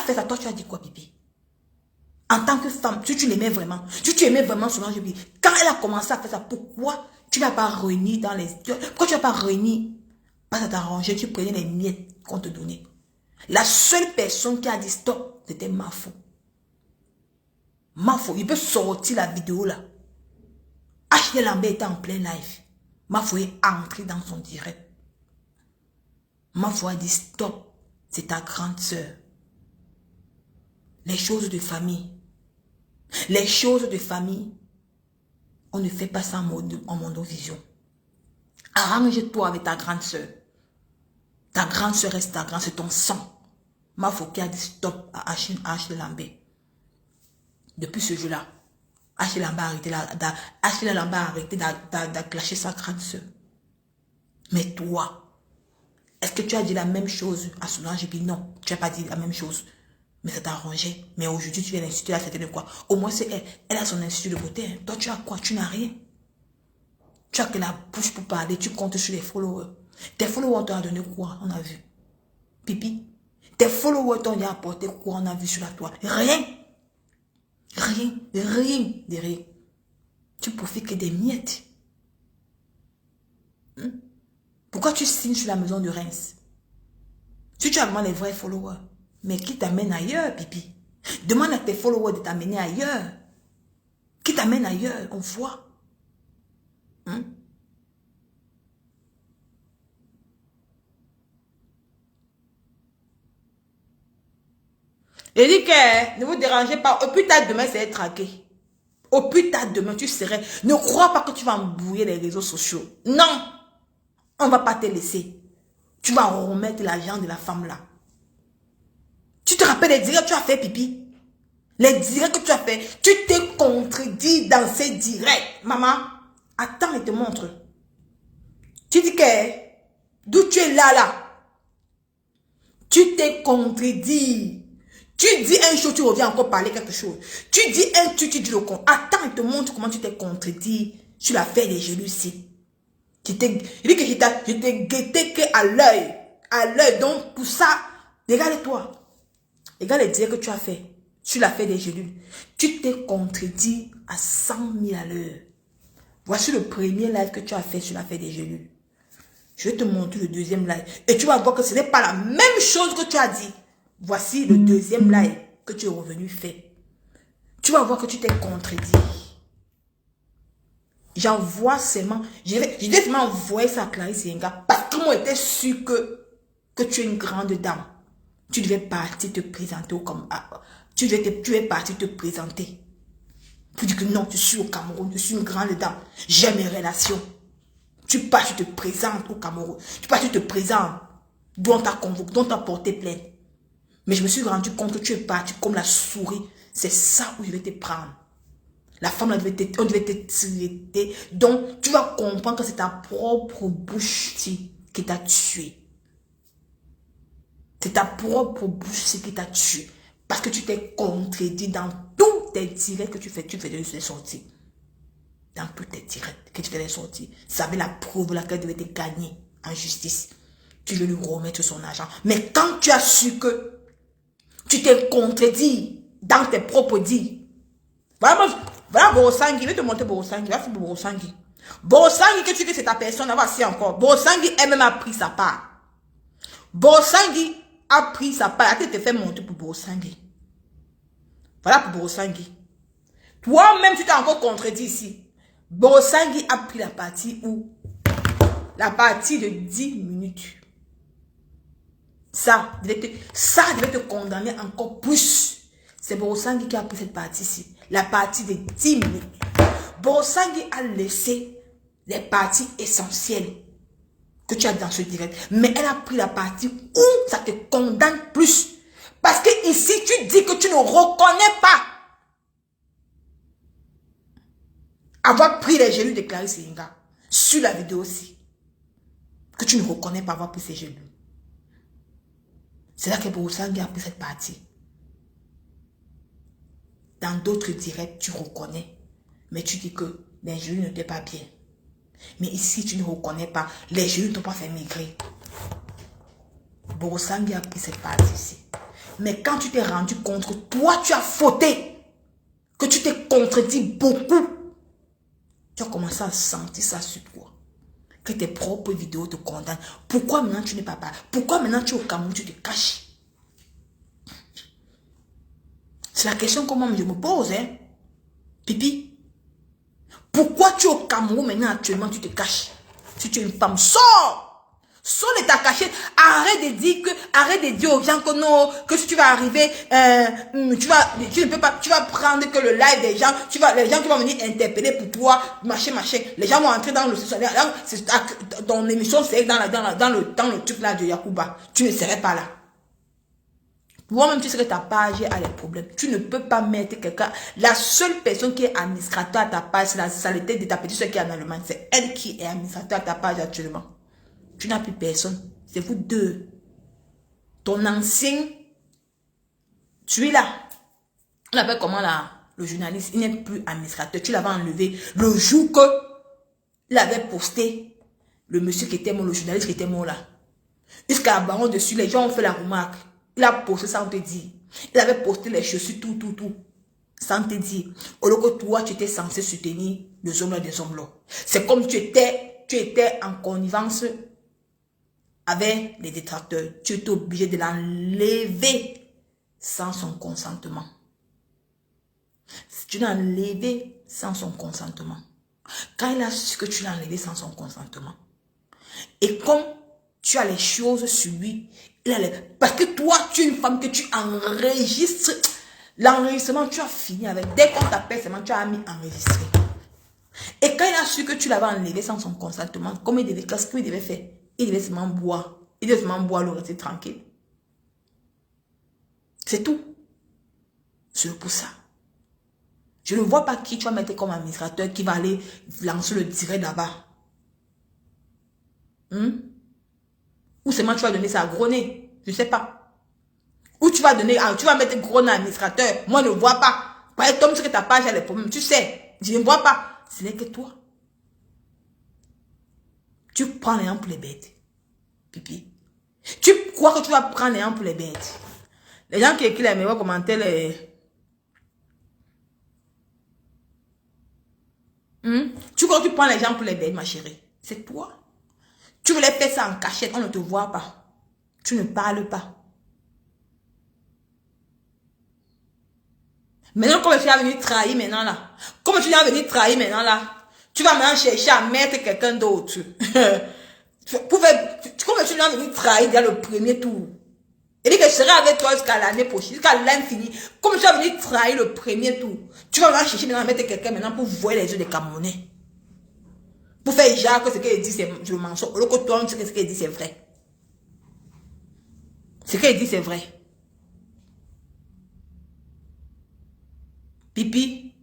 fait ça, toi tu as dit quoi, Pipi? En tant que femme, si tu l'aimais vraiment, si tu aimais vraiment Solange Baby, quand elle a commencé à faire ça, pourquoi tu n'as pas réuni dans les... Pourquoi tu n'as pas réuni? Pas à t'arranger, tu prenais les miettes qu'on te donnait. La seule personne qui a dit stop, c'était Mafo. Mafo, il peut sortir la vidéo là. Ashley Lambert était en plein live. Mafo est entré dans son direct. Mafo a dit stop, c'est ta grande sœur. Les choses de famille. Les choses de famille, on ne fait pas ça en mondovision. Arrange-toi avec ta grande sœur. Ta grande sœur reste ta grande, c'est ton sang. Mafo qui a dit stop à Ashley Lambert. Depuis ce jour-là, Ashley Lambert a arrêté d'acclacher sa grande sœur. Mais toi, est-ce que tu as dit la même chose à Solange Baby? Non, tu n'as pas dit la même chose. Mais ça t'a arrangé. Mais aujourd'hui, tu viens l'institut à certaines quoi. Au moins, c'est elle. Elle a son institut de beauté. Hein. Toi, tu as quoi? Tu n'as rien. Tu as que la bouche pour parler. Tu comptes sur les followers. Tes followers t'ont donné quoi? On a vu. Pipi. Tes followers t'ont apporté quoi? On a vu sur la toile. Rien. Rien. Rien. De rien. Tu profites que des miettes. Pourquoi tu signes sur la maison de Reims? Si tu as vraiment les vrais followers. Mais qui t'amène ailleurs, Pipi? Demande à tes followers de t'amener ailleurs. Qui t'amène ailleurs, on voit. Et dit que ne vous dérangez pas. Au plus tard demain, c'est être traqué. Au plus tard demain, tu serais... Ne crois pas que tu vas embrouiller les réseaux sociaux. Non. On ne va pas te laisser. Tu vas remettre l'argent de la femme là. Tu te rappelles les directs que tu as fait, Pipi? Les directs que tu as fait, tu t'es contredit dans ces directs. Maman, attends, je te montre. Tu dis que, d'où tu es là. Tu t'es contredit. Tu dis un chose, tu reviens encore parler quelque chose. Tu dis un truc, tu dis le con. Attends, je te montre comment tu t'es contredit sur l'affaire des jalousies. Il dit que je t'ai guetté qu'à l'œil. À l'œil. Donc, pour ça, regarde-toi. Regarde les directs que tu as fait sur l'affaire des gélules. Tu t'es contredit à 100 000 à l'heure. Voici le premier live que tu as fait sur l'affaire des gélules. Je vais te montrer le deuxième live. Et tu vas voir que ce n'est pas la même chose que tu as dit. Voici le deuxième live que tu es revenu faire. Tu vas voir que tu t'es contredit. J'envoie seulement... Je vais seulement envoyer ça à Clarisse Yenga parce que moi, j'étais sûr que tu es une grande dame. Tu devais partir te présenter comme... Tu es parti te présenter. Pour dire que non, je suis au Cameroun, je suis une grande dame. J'ai mes relations. Tu pars, tu te présentes au Cameroun. Tu pars, tu te présentes. D'où on t'a convoqué, d'où on t'a porté plainte. Mais je me suis rendu compte que tu es parti comme la souris. C'est ça où je vais te prendre. La femme, on devait te traiter. Donc, tu vas comprendre que c'est ta propre bouche qui t'a tué. C'est ta propre bouche qui t'a tué. Parce que tu t'es contredit dans tous tes directs que tu fais des sorties. Dans tous tes directs que tu fais des sorties. Ça avait la preuve laquelle devait te gagner en justice. Tu veux lui remettre son argent. Mais quand tu as su que tu t'es contredit dans tes propres dits. Voilà Borosangui. Je vais te montrer Borosangui. Là, c'est Borosangui. Borosangui, que tu dis c'est ta personne. Voici encore. Borosangui elle-même a pris sa part. Borosangui a pris sa part. Elle te fait monter pour Borosangui. Voilà pour Borosangui. Toi-même, tu t'es encore contredit ici. Borosangui a pris la partie où? La partie de 10 minutes. Ça devait te condamner encore plus. C'est Borosangui qui a pris cette partie-ci. La partie de 10 minutes. Borosangui a laissé les parties essentielles que tu as dans ce direct. Mais elle a pris la partie où ça te condamne plus. Parce que ici, tu dis que tu ne reconnais pas avoir pris les gélules de Clarisse Yenga. Sur la vidéo aussi. Que tu ne reconnais pas avoir pris ces gélules. C'est là que Borosangui a pris cette partie. Dans d'autres directs, tu reconnais. Mais tu dis que les gélules n'étaient pas bien. Mais ici, tu ne reconnais pas. Les gélules ne t'ont pas fait migrer. Borosangui a pris cette partie ici. Mais quand tu t'es rendu compte que toi, tu as fauté, que tu t'es contredit beaucoup, tu as commencé à sentir ça sur toi. Que tes propres vidéos te condamnent. Pourquoi maintenant tu n'es pas là? Pourquoi maintenant tu es au Cameroun, tu te caches? C'est la question que moi je me pose, hein. Pipi. Pourquoi tu es au Cameroun maintenant actuellement, tu te caches? Si tu es une femme, sors! Sors de ta cachette. Arrête de dire aux gens que non, que si tu vas arriver, tu ne peux pas, tu vas prendre que le live des gens, les gens qui vont venir interpeller pour toi, machin. Les gens vont entrer dans le, ton émission, c'est dans le truc là de Yacouba. Tu ne serais pas là. Toi-même, tu sais que ta page a des problèmes. Tu ne peux pas mettre quelqu'un. La seule personne qui est administrateur à ta page, c'est la saleté de ta petite soeur qui est en Allemagne. C'est elle qui est administrateur à ta page actuellement. Tu n'as plus personne. C'est vous deux. Ton ancien, tu es là. On appelle comment là, le journaliste, il n'est plus administrateur. Tu l'avais enlevé le jour que il avait posté le monsieur qui était mort, le journaliste qui était mort là. Jusqu'à baron dessus, les gens ont fait la remarque. Il a posté sans te dire. Il avait posté les chaussures, tout. Sans te dire. Au lieu que toi, tu étais censé soutenir les hommes là, des hommes là. C'est comme tu étais en connivence avec les détracteurs. Tu étais obligé de l'enlever sans son consentement. Tu l'as enlevé sans son consentement. Quand il a su que tu l'as enlevé sans son consentement, et comme tu as les choses sur lui, parce que toi, tu es une femme que tu enregistres. L'enregistrement, tu as fini avec. Dès qu'on t'appelle, seulement tu as mis enregistrer. Et quand il a su que tu l'avais enlevé sans son consentement, qu'est-ce qu'il devait faire? Il devait seulement boire. Il devait seulement boire, le rester tranquille. C'est tout. C'est pour ça. Je ne vois pas qui tu vas mettre comme administrateur qui va aller lancer le direct là-bas. Ou seulement tu vas donner ça à Groné. Je ne sais pas. Ou tu vas mettre Groné administrateur. Moi, je ne vois pas. Par exemple, ce que ta page a les problèmes. Tu sais, je ne vois pas. Ce n'est que toi. Tu prends les gens pour les bêtes. Pipi. Tu crois que tu vas prendre les gens pour les bêtes. Les gens qui écrivent les meilleurs commentaires, Tu crois que tu prends les gens pour les bêtes, ma chérie. C'est toi. Tu voulais faire ça en cachette, on ne te voit pas. Tu ne parles pas. Maintenant, comme tu vas venir trahir maintenant là. Comme tu vas venir trahir maintenant là. Tu vas maintenant chercher à mettre quelqu'un d'autre. Comme tu vas venir trahir dans le premier tour. Il dit que je serai avec toi jusqu'à l'année prochaine, jusqu'à l'infini. Comme tu vas venir trahir le premier tour. Tu vas maintenant chercher maintenant à mettre quelqu'un maintenant pour voir les yeux des Camerounais. Pour faire genre que ce qu'il dit c'est le mensonge. Alors que toi, tu sais que ce qu'il dit c'est vrai. Ce qu'il dit c'est vrai. Pipi.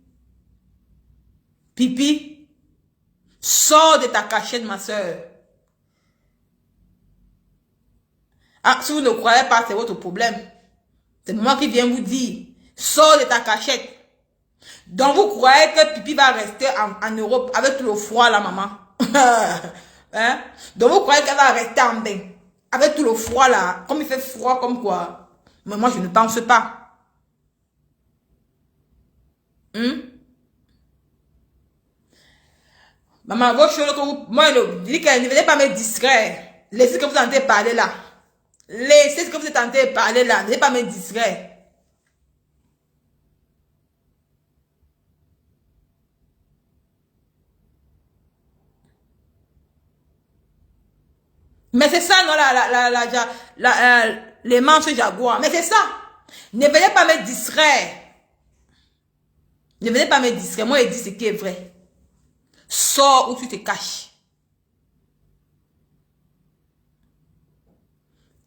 Pipi. Sors de ta cachette, ma soeur. Ah, si vous ne croyez pas, c'est votre problème. C'est moi qui viens vous dire. Sors de ta cachette. Donc vous croyez que Pipi va rester en Europe avec tout le froid là, maman? Hein? Donc vous croyez qu'elle va rester en bain avec tout le froid là? Comme il fait froid, comme quoi? Mais moi je ne pense pas. Maman, vos choses que vous... Moi, je dis que ne venez pas me distraire. Laissez ce que vous entendez parler là. Laissez ce que vous entendez parler là. Ne venez pas me distraire. Mais c'est ça, non, les manches jaguar. Mais c'est ça. Ne venez pas me distraire. Ne venez pas me distraire. Moi, je dis ce qui est vrai. Sors où tu te caches.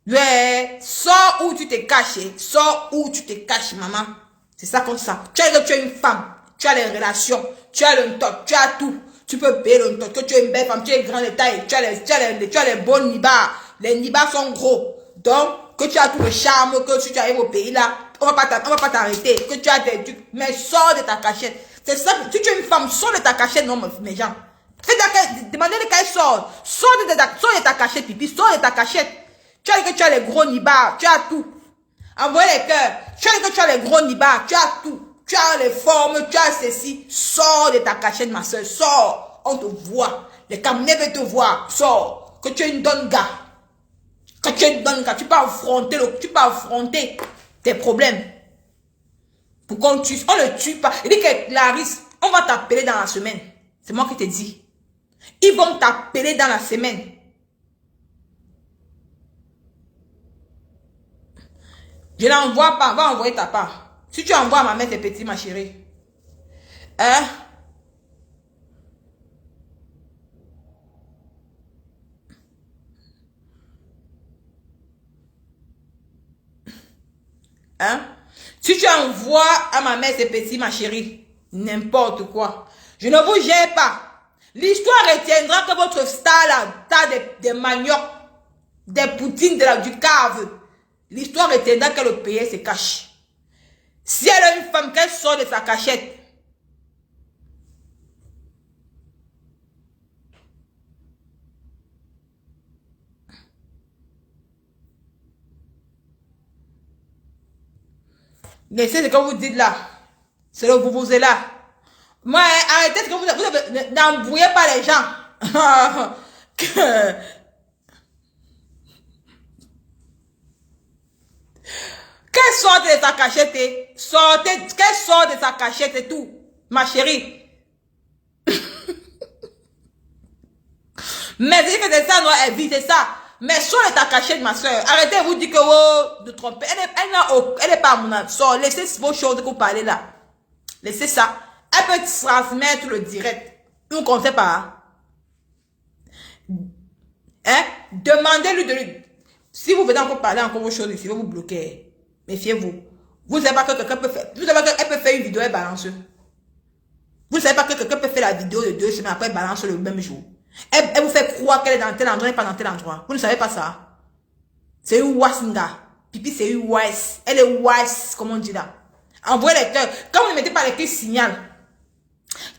Ouais, sors où tu te caches. Sors où tu te caches, maman. C'est ça comme ça. Tu es une femme. Tu as les relations. Tu as le top. Tu as tout. Tu peux payer le top. Que tu es une belle femme. Tu es grande de taille. Tu as les bons nibas. Les nibas sont gros. Donc, que tu as tout le charme. Que si tu arrives au pays là, on va pas t'arrêter. Que tu as des trucs. Mais sors de ta cachette. C'est ça. Si tu es une femme, sors de ta cachette, non, mes gens. Demandez-le qu'elle sort. Sors de ta cachette, pipi. Sors de ta cachette. Tu as les gros nibas. Tu as tout. Envoyez les cœurs. Tu as les gros nibas, tu as tout. Tu as les formes, tu as ceci. Sors de ta cachette, ma soeur. Sors. On te voit. Les Camerounais veulent te voir. Sors. Que tu es une donne gars. Que tu es une donne gars. Tu peux affronter tes problèmes. Pour qu'on tue. On ne tue pas. Il dit que Clarisse, on va t'appeler dans la semaine. C'est moi qui te dis. Ils vont t'appeler dans la semaine. Je n'envoie pas. Va envoyer ta part. Si tu envoies à ma mère tes petits, ma chérie. Hein? Hein? Si tu envoies à ma mère tes petits, ma chérie, n'importe quoi. Je ne vous gère pas. L'histoire retiendra que votre star là, t'as des maniocs, des poutines du cave. L'histoire retiendra que le pays se cache. Si elle a une femme, qu'elle sort de sa cachette. Laissez ce que vous dites là. C'est le vous êtes là. Moi, arrêtez ce que vous n'embrouillez pas les gens. Qu'elle sorte de sa cachette, qu'elle sorte de sa cachette et tout, ma chérie. Mais dis que c'est ça, non, évitez ça. Mais sors de ta cachette, ma soeur. Arrêtez de vous dire que oh, de tromper. Elle n'est pas à mon âge. Sors, laissez vos choses que vous parlez là. Laissez ça. Elle peut transmettre le direct. Nous ne comptez pas. Hein? Demandez-lui de lui. Si vous venez encore parler encore vos choses ici, vous bloquez. Méfiez-vous. Vous ne savez pas que quelqu'un peut faire. Vous savez pas qu'elle peut faire une vidéo et balancer. Vous ne savez pas que quelqu'un peut faire la vidéo de 2 semaines après balance le même jour. Elle vous fait croire qu'elle est dans tel endroit et pas dans tel endroit. Vous ne savez pas ça. C'est une wasinga. Pipi, c'est une wise. Elle est wise, comme on dit là. Envoyez les cœurs. Quand vous ne mettez pas les cœurs, signal.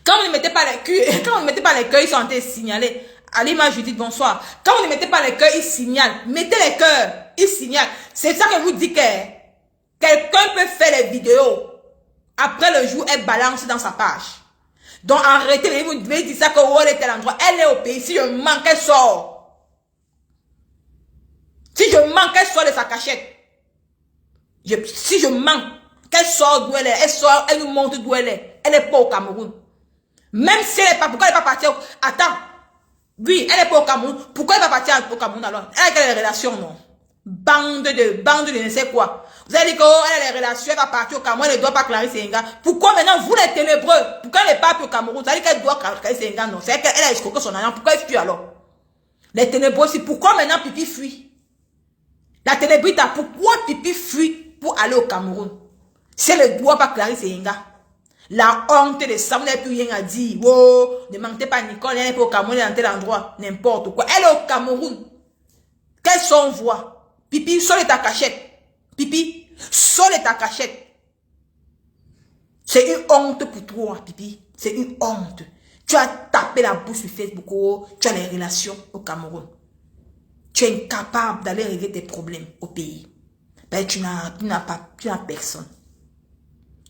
Quand vous ne mettez pas les cœurs, ils sont en train de signaler. Alima Judith, bonsoir. Quand vous ne mettez pas les cœurs, ils signalent. Mettez les cœurs, ils signalent. C'est ça que vous dites que quelqu'un peut faire les vidéos. Après le jour, elle balance dans sa page. Donc arrêtez, vous devez dire ça que oh, elle est tel endroit. Elle est au pays. Si je manque, elle sort. Si je manque, elle sort de sa cachette. Si je manque, qu'elle sort d'où elle est. Elle sort, elle nous montre d'où elle est. Elle n'est pas au Cameroun. Même si elle n'est pas, pourquoi elle n'est pas partie au... Attends. Oui, elle n'est pas au Cameroun. Pourquoi elle va partir au Cameroun alors? Elle a quelle relation, non? Bande de ne sais quoi. Vous allez dire que oh, elle a les relations, elle va partir au Cameroun, elle ne doit pas Clarisse Enga. Pourquoi maintenant vous les ténébreux? Pourquoi elle n'est pas au Cameroun? Vous allez dire qu'elle doit Clarisse Enga, non? C'est qu'elle a escroqué son alliance. Pourquoi elle fuit alors? Les ténébreux aussi. Pourquoi maintenant Pipi fuit? La ténébrita, pourquoi Pipi fuit pour aller au Cameroun? Si elle ne doit pas Clarisse Enga. La honte de ça, vous n'avez plus rien à dire. Oh, ne mentez pas Nicole, elle n'est pas au Cameroun, elle est dans tel endroit. N'importe quoi. Elle est au Cameroun. Quelle son voix? Pipi, sors de ta cachette. Pipi, sors de ta cachette. C'est une honte pour toi, Pipi. C'est une honte. Tu as tapé la bouche sur Facebook, oh, tu as les relations au Cameroun. Tu es incapable d'aller régler tes problèmes au pays. Ben, tu n'as personne.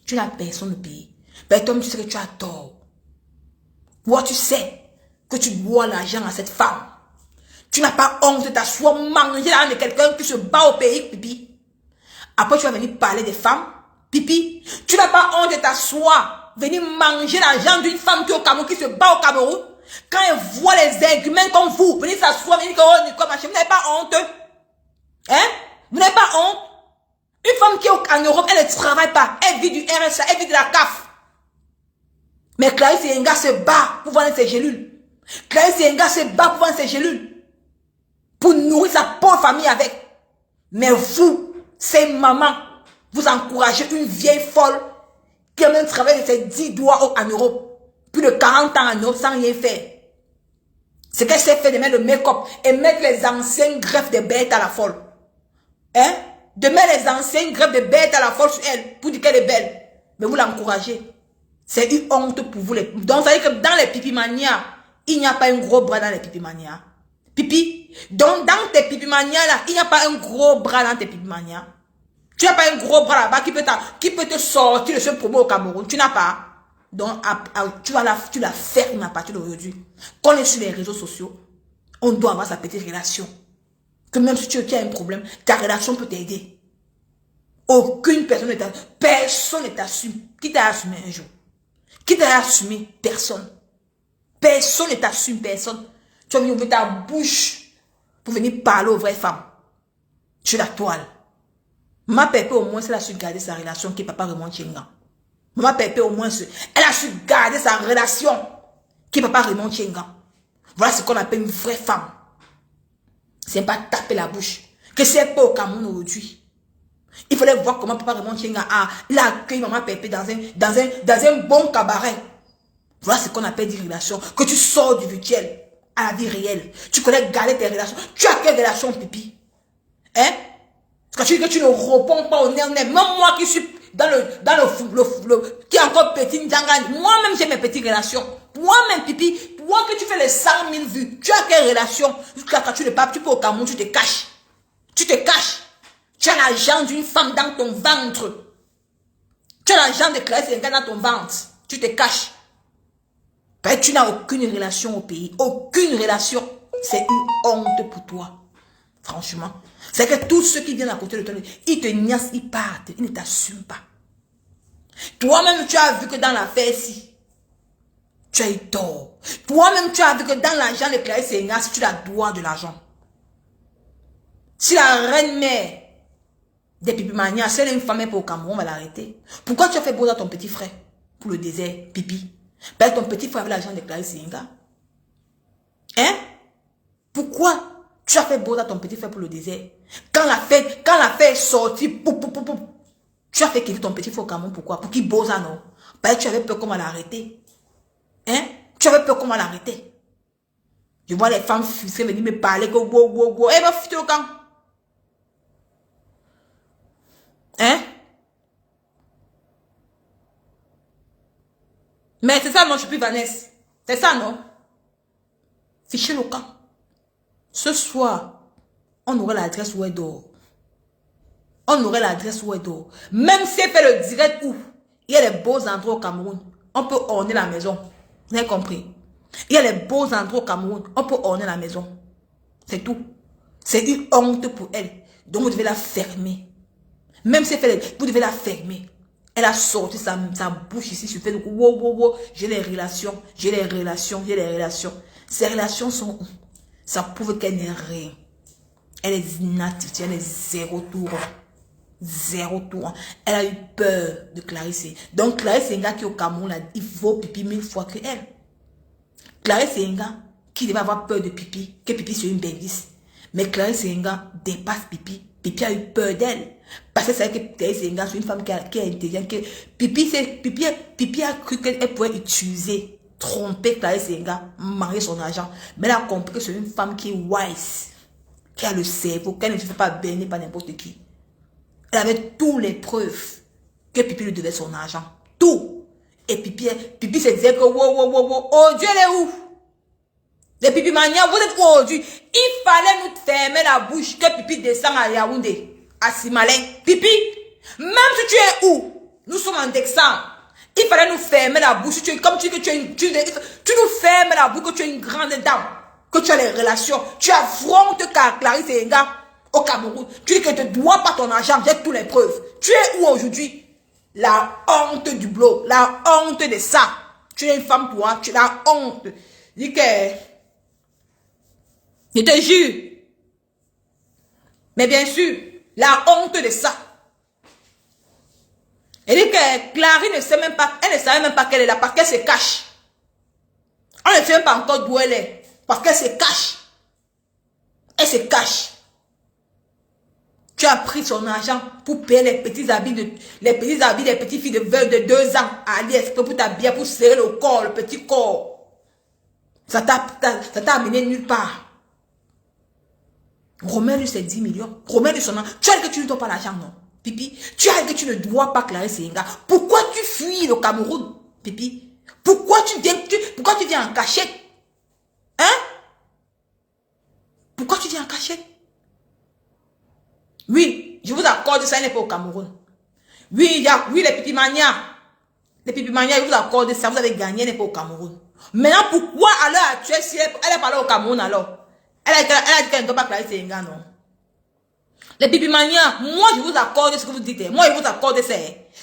Tu n'as personne au pays. Ben, toi, tu sais que tu as tort. Toi, tu sais que tu dois l'argent à cette femme. Tu n'as pas honte de t'asseoir manger l'argent de quelqu'un qui se bat au pays, Pipi. Après, tu vas venir parler des femmes, Pipi. Tu n'as pas honte de t'asseoir, venir manger l'argent d'une femme qui est au Cameroun, qui se bat au Cameroun. Quand elle voit les arguments comme vous, venir s'asseoir, venir dire, oh, Nicole, machin, vous n'avez pas honte. Hein? Vous n'avez pas honte. Une femme qui est en Europe, elle ne travaille pas. Elle vit du RSA, elle vit de la CAF. Mais Clarisse Enga se bat pour vendre ses gélules. Clarisse Enga se bat pour vendre ses gélules. Pour nourrir sa pauvre famille avec. Mais vous, ces mamans, vous encouragez une vieille folle qui a même travaillé de ses 10 doigts en Europe. Plus de 40 ans en Europe sans rien faire. C'est qu'elle s'est fait de mettre le make-up et mettre les anciennes greffes de bêtes à la folle. Hein? De mettre les anciennes greffes de bêtes à la folle sur elle pour dire qu'elle est belle. Mais vous l'encouragez. C'est une honte pour vous. Donc, ça veut dire que dans les pipimanias, il n'y a pas un gros bras dans les pipimanias. Pipi. Donc, dans tes pipimanias là, il n'y a pas un gros bras dans tes pipimanias. Tu n'as pas un gros bras là-bas qui peut te sortir de ce promo au Cameroun. Tu n'as pas. Donc, tu la fermes à partir d'aujourd'hui. Quand on est sur les réseaux sociaux, on doit avoir sa petite relation. Que même si tu as un problème, ta relation peut t'aider. Aucune personne ne t'assume. Qui t'a assumé un jour? Qui t'a assumé? Personne. Personne ne t'assume, personne. Tu as ouvrir ta bouche pour venir parler aux vraies femmes. Sur la toile. Maman Pépé, au moins, elle a su garder sa relation qui est Papa Raymond Tchenga. Maman Pépé, au moins, elle a su garder sa relation qui est Papa Raymond Tchenga. Voilà ce qu'on appelle une vraie femme. C'est pas taper la bouche. Que c'est pas au Cameroun aujourd'hui. Il fallait voir comment Papa Raymond Tchenga a accueilli Maman Pépé dans un bon cabaret. Voilà ce qu'on appelle des relations. Que tu sors du virtuel à la vie réelle. Tu connais garder tes relations. Tu as quelle relation, pipi? Hein? Parce que tu dis que tu ne réponds pas au nez. Même moi qui suis dans qui est encore petit, moi-même j'ai mes petites relations. Moi-même, pipi, toi que tu fais les 100 000 vues, tu as quelle relation? Quand tu ne parles, tu peux au Cameroun, tu te caches. Tu te caches. Tu as l'argent d'une femme dans ton ventre. Tu as l'argent de Clarisse Enga dans ton ventre. Tu te caches. Parce que tu n'as aucune relation au pays. Aucune relation. C'est une honte pour toi. Franchement. C'est que tous ceux qui viennent à côté de toi, ils te niassent, ils partent. Ils ne t'assument pas. Toi-même, tu as vu que dans l'affaire-ci, tu as eu tort. Toi-même, tu as vu que dans l'argent de Clarisse Enga, si tu la dois de l'argent. Si la reine-mère des pipimanias, c'est une femme pour le Cameroun, on va l'arrêter. Pourquoi tu as fait beau à ton petit frère pour le désert, pipi? Ben, ton petit frère avait l'argent de Clarisse Enga. Hein? Pourquoi tu as fait beau à ton petit frère pour le désert? Quand l'affaire est sortie, tu as fait quitter ton petit frère au Cameroun, pourquoi? Pour qu'il bosse, non? Ben, tu avais peur qu'on va l'arrêter. Hein? Tu avais peur qu'on va l'arrêter. Je vois les femmes frustrées venir me parler que wow. Eh ben, fuis au camp. Hein? Mais c'est ça, non, je suis plus Vanessa. C'est ça, non? Fichez le camp. Ce soir, on aurait l'adresse où elle dort. On aurait l'adresse où elle dort. Même si elle fait le direct où il y a les beaux endroits au Cameroun, on peut orner la maison. Vous avez compris? Il y a les beaux endroits au Cameroun, on peut orner la maison. C'est tout. C'est une honte pour elle. Donc vous devez la fermer. Même si elle fait vous devez la fermer. Elle a sorti sa bouche ici sur Facebook. Wow. J'ai les relations. Ces relations sont... Ça prouve qu'elle n'est rien. Elle est inapte. Elle est zéro tour. Elle a eu peur de Clarisse. Donc Clarisse Enga qui est au Cameroun, il vaut pipi 1000 fois que elle. Clarisse Enga qui devait avoir peur de pipi, que pipi soit une bêtise. Mais Clarisse Enga dépasse pipi. Pipi a eu peur d'elle. Parce que c'est vrai que Clarisse Enga, c'est une femme qui est intelligente. Pipi a cru qu'elle pouvait utiliser, tromper Clarisse Enga, marier son argent. Mais elle a compris que c'est une femme qui est wise, qui a le cerveau, qu'elle ne se fait pas berner par n'importe qui. Elle avait toutes les preuves que Pipi lui devait son argent. Tout. Et Pipi se disait que wow. Oh Dieu, elle est où? Les Pipi Mania, vous êtes où aujourd'hui? Il fallait nous fermer la bouche que Pipi descend à Yaoundé, à Simalin. Pipi, même si tu es où? Nous sommes en décembre. Il fallait nous fermer la bouche. Comme tu nous fermes la bouche que tu es une grande dame. Que tu as les relations. Tu affrontes Clarisse Enga au Cameroun. Tu dis que tu ne dois pas ton argent. J'ai toutes les preuves. Tu es où aujourd'hui? La honte du blog. La honte de ça. Tu es une femme, toi. Tu as la honte. Dis que... Je te jure. Mais bien sûr, la honte de ça. Elle dit que Clarisse ne sait même pas, elle ne savait même pas qu'elle est là parce qu'elle se cache. On ne sait même pas encore d'où elle est parce qu'elle se cache. Elle se cache. Tu as pris son argent pour payer les petits habits des petites filles de 2 ans à AliExpress pour t'habiller, pour serrer le corps, le petit corps. Ça t'a amené nulle part. Remets-lui ses 10 millions. Remets-lui son argent. Tu as dit que tu ne dois pas l'argent, non? Pipi, tu as dit que tu ne dois pas Clarisse Enga. Pourquoi tu fuis le Cameroun, Pipi? Pourquoi tu viens en cachette? Hein? Pourquoi tu viens en cachette? Oui. je vous accorde ça, il n'est pas au Cameroun. Oui, oui, les pipimanias. Les pipimanias, je vous accorde ça, vous avez gagné, il n'est pas au Cameroun. Maintenant, pourquoi à l'heure actuelle, si elle est parlée au Cameroun alors? Elle a dit qu'elle ne doit pas clarifier Senga, non? Les pipimanias, moi je vous accorde ce que vous dites. Moi je vous accorde ça.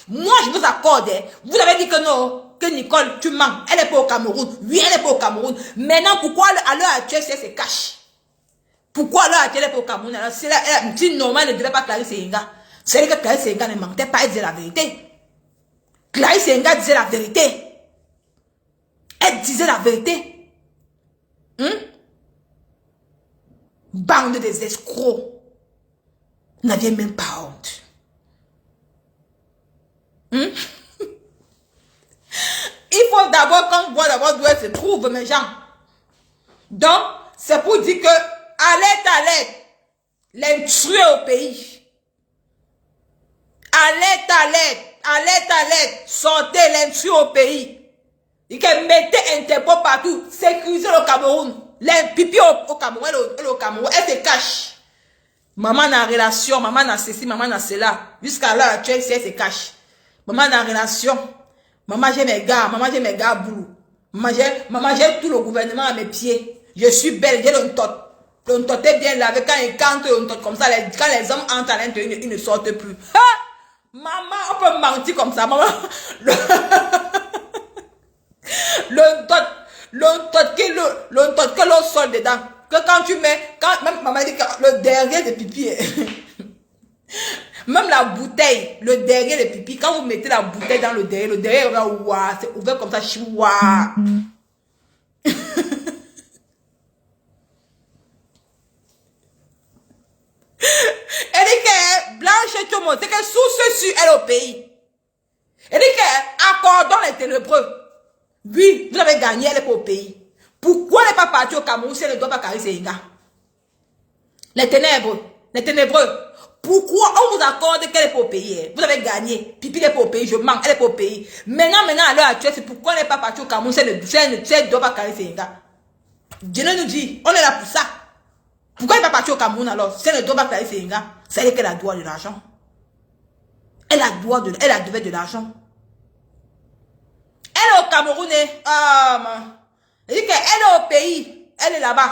Moi je vous accorde. Vous avez dit que non, que Nicole, tu mens. Elle n'est pas au Cameroun. Oui, elle n'est pas au Cameroun. Maintenant, pourquoi à l'heure actuelle, si elle se cache? Pourquoi à l'heure actuelle, elle n'est pas au Cameroun? Alors, si normal, elle ne devait pas clarifier Senga. C'est que Clarisse Senga ne mentait pas, elle disait la vérité. Clarisse Senga disait la vérité. Elle disait la vérité. Bande des escrocs. Vous n'aviez même pas honte. Il faut d'abord qu'on voit d'abord d'où elle se trouve, mes gens. Donc, c'est pour dire que, allez, l'intrus au pays. Allez, sortez l'intrus au pays. Et que mettez Interpol partout, sécurisez le Cameroun. Les pipi au Cameroun, le Cameroun, elle se cache. Maman n'a relation, maman n'a ceci, maman n'a cela. Jusqu'à l'heure actuelle, si elle se cache. Maman n'a relation. Maman, j'ai mes gars boulot. Maman, j'ai tout le gouvernement à mes pieds. Je suis belle, j'ai le tot. Le tot est bien lavé. Quand il cante le tot comme ça, quand les hommes entrent à l'intérieur, ils ne sortent plus. Ha! Maman, on peut mentir comme ça, maman. Le tot que l'on sort dedans. Que quand tu mets, même maman dit que le derrière de pipi, même la bouteille, le derrière de pipi, quand vous mettez la bouteille dans le derrière, c'est ouvert comme ça, chihuahua. Elle dit que Blanche Chomo, c'est que sous ce elle au pays. Elle dit que accordons les ténébreux. Oui, vous avez gagné, elle est pas au pays. Pourquoi elle n'est pas partie au Cameroun si elle ne doit pas carrer ses gars? Les ténébreux. Pourquoi on vous accorde qu'elle est pas au pays? Vous avez gagné. Pipi n'est pas au pays, je manque, elle est pas au pays. Maintenant, à l'heure actuelle, c'est pourquoi elle n'est pas partie au Cameroun si elle ne doit pas carrer ses gars. Dieu nous dit, on est là pour ça. Pourquoi elle n'est pas partie au Cameroun alors? Si elle ne doit pas carrer ses gars, ça veut dire qu'elle a droit de l'argent. Elle a devait de l'argent. Elle est au Cameroun, elle dit qu'elle est au pays, elle est là-bas.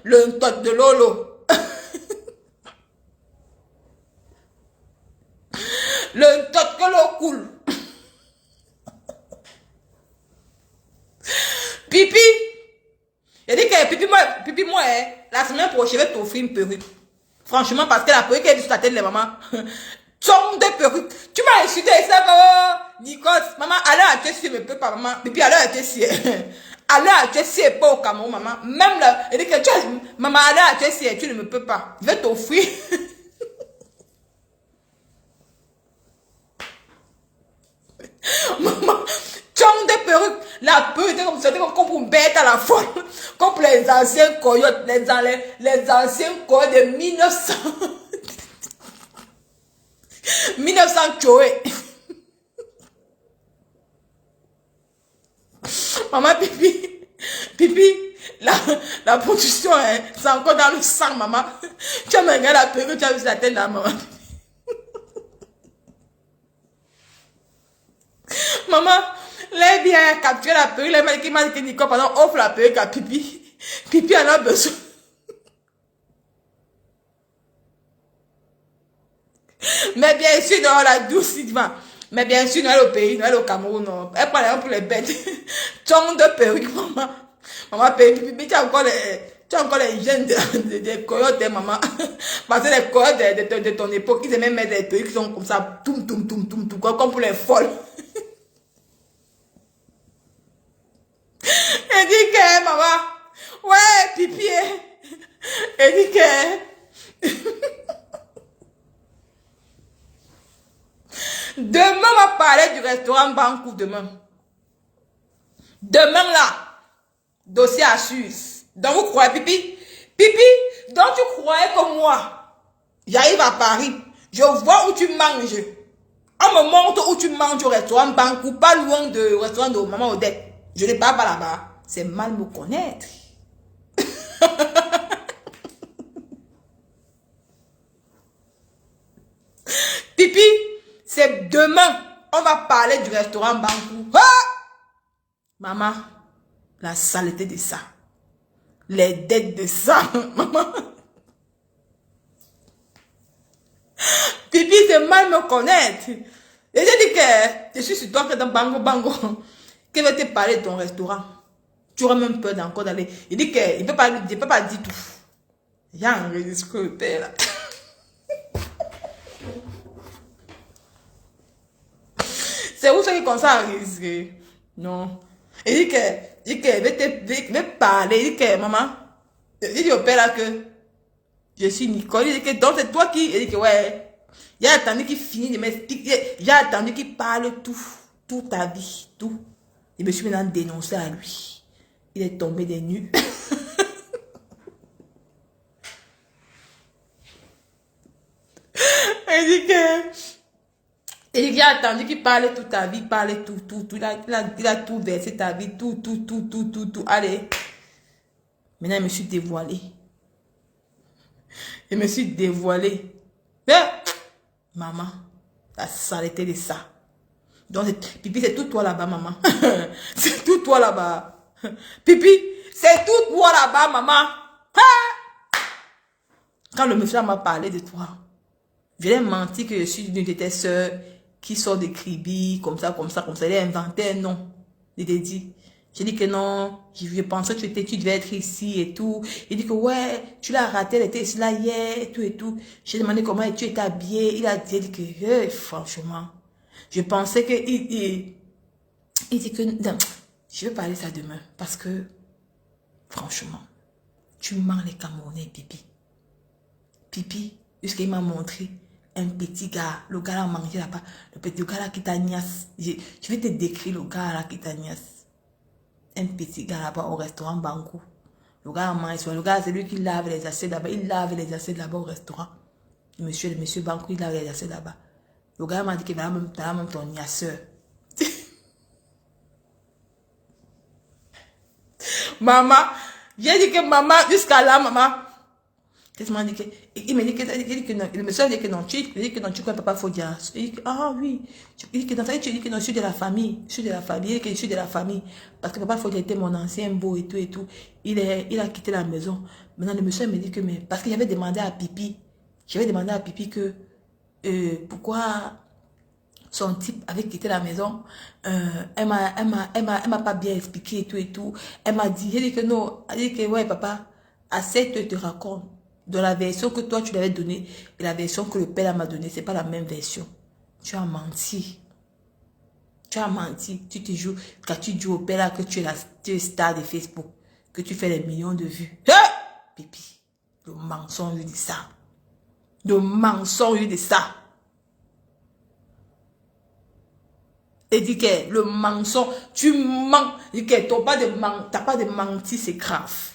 Le tot de Lolo. Le tot que l'eau coule. Pipi. Elle dit que pipi moi, la semaine prochaine, je vais t'offrir une perruque. Franchement, parce que la perruque est sur ta tête, les mamans. Tombe de perruque. Tu m'as insulté ça, Nicole. Maman, à l'heure actuelle, si je ne peux pas, maman. Et puis à l'heure actuelle, si. À l'heure actuelle, si elle n'est pas au Cameroun, maman. Même là, elle dit que maman, à l'heure actuelle, si tu ne me peux pas. Je vais t'offrir. Maman, tombe de perruque. La perruque était comme ça, comme pour une bête à la folle. Comme pour les anciens coyotes, les anciens coyotes de 1900. 1900 Choé. Maman, pipi, la production, c'est encore dans le sang, maman. Tu as regardé la perruque, tu as vu la tête de la maman. Maman, là, bien capturé la perruque, là, il m'a dit que Nico, pendant offre la perruque à pipi. Pipi en a besoin. Mais bien sûr, non, la douce, mais bien sûr, Noël au pays, Noël au Cameroun, non. Elle parle pour les bêtes. Ton de perruque, maman. Maman, pipi, tu as encore les gènes des coyotes, maman. Parce que les coyotes de ton époque, ils aimaient mettre des perruques qui sont comme ça, toum, comme pour les folles. Elle dit que, maman, ouais, pipi, elle dit que, demain, on va parler du restaurant Bankou, demain. Demain, là, dossier à Suisse. Donc, vous croyez, pipi? Pipi, donc tu croyais que moi, j'arrive à Paris, je vois où tu manges. On me montre où tu manges au restaurant Bankou, pas loin du restaurant de Maman Odette. Je ne pars pas là-bas. C'est mal me connaître. Pipi, c'est demain. On va parler du restaurant Bankou. Ah! Maman, la saleté de ça. Les dettes de ça. Maman. Pipi, c'est mal me connaître. Et j'ai dit que je suis sur toi que dans Bango. Qui va te parler de ton restaurant. Tu auras même peur d'encore d'aller. Il dit qu'il ne peut pas dire tout. Il y a un risque le père là. C'est où ça qui commence à risquer? Non. Il dit que, va parler. Il dit que, maman, il dit au père là que je suis Nicole. Il dit que, donc c'est toi qui. Il dit que, ouais. Il a attendu qu'il finisse de m'expliquer. J'ai attendu qu'il parle tout. Toute ta vie. Tout. Je me suis maintenant dénoncé à lui. Il est tombé des nues. Il dit que. Il a attendu qu'il parle toute ta vie. Parle tout. Il a tout versé ta vie. Tout. Allez. Maintenant, je me suis dévoilé. Je me suis dévoilé. Maman, la saleté de ça. Donc, Pipi, c'est tout toi là-bas, maman. C'est tout toi là-bas. Pipi, c'est tout toi là-bas, maman. Quand le monsieur m'a parlé de toi, je lui ai menti que je suis une de tes soeurs qui sort des cribis, comme ça. Il a inventé un nom. Il t'a dit. J'ai dit que non, je pensais que tu devais être ici et tout. Il dit que ouais, tu l'as raté, elle était ici là hier et tout. J'ai demandé comment tu étais habillé. Il a dit que, franchement, je pensais que, il dit que, non, je vais parler ça demain parce que, franchement, tu mens les Camerounais, Pipi. Pipi, jusqu'il m'a montré un petit gars, le gars là a mangé là-bas, le petit gars là qui t'a niasse. Je vais te décrire le gars là qui t'a niasse. Un petit gars là-bas au restaurant Bankou. Le gars a mangé, le gars c'est lui qui lave les assiettes là-bas. Il lave les assiettes là-bas au restaurant. Le monsieur Bankou, il lave les assiettes là-bas. Le gars m'a dit qu'il va même ton niasseur. Maman, j'ai dit que maman, jusqu'à là, maman. Qu'est-ce qu'il m'a dit que, il m'a dit que non, le monsieur a dit que non, tu crois papa faut dire. Il dit que, ah oui, il dit que dans ça, tu dis que non, je suis de la famille, il dit que je suis de la famille, parce que papa faut dire était mon ancien beau et tout. Il a quitté la maison. Maintenant, le monsieur me dit que, mais, parce que j'avais demandé à Pipi que, pourquoi son type avait quitté la maison, elle m'a pas bien expliqué et tout. Elle m'a dit, j'ai dit que non, elle dit que, ouais, papa, accepte et te raconte. Dans la version que toi tu l'avais donnée et la version que le père m'a donnée, c'est pas la même version. Tu as menti. Tu as menti. Tu te joues, quand tu dis au père là que tu es star de Facebook, que tu fais des millions de vues. Pipi, le mensonge de ça. Le mensonge de ça. Et dit que le mensonge, tu mens. Dit que t'as pas de menti, c'est grave.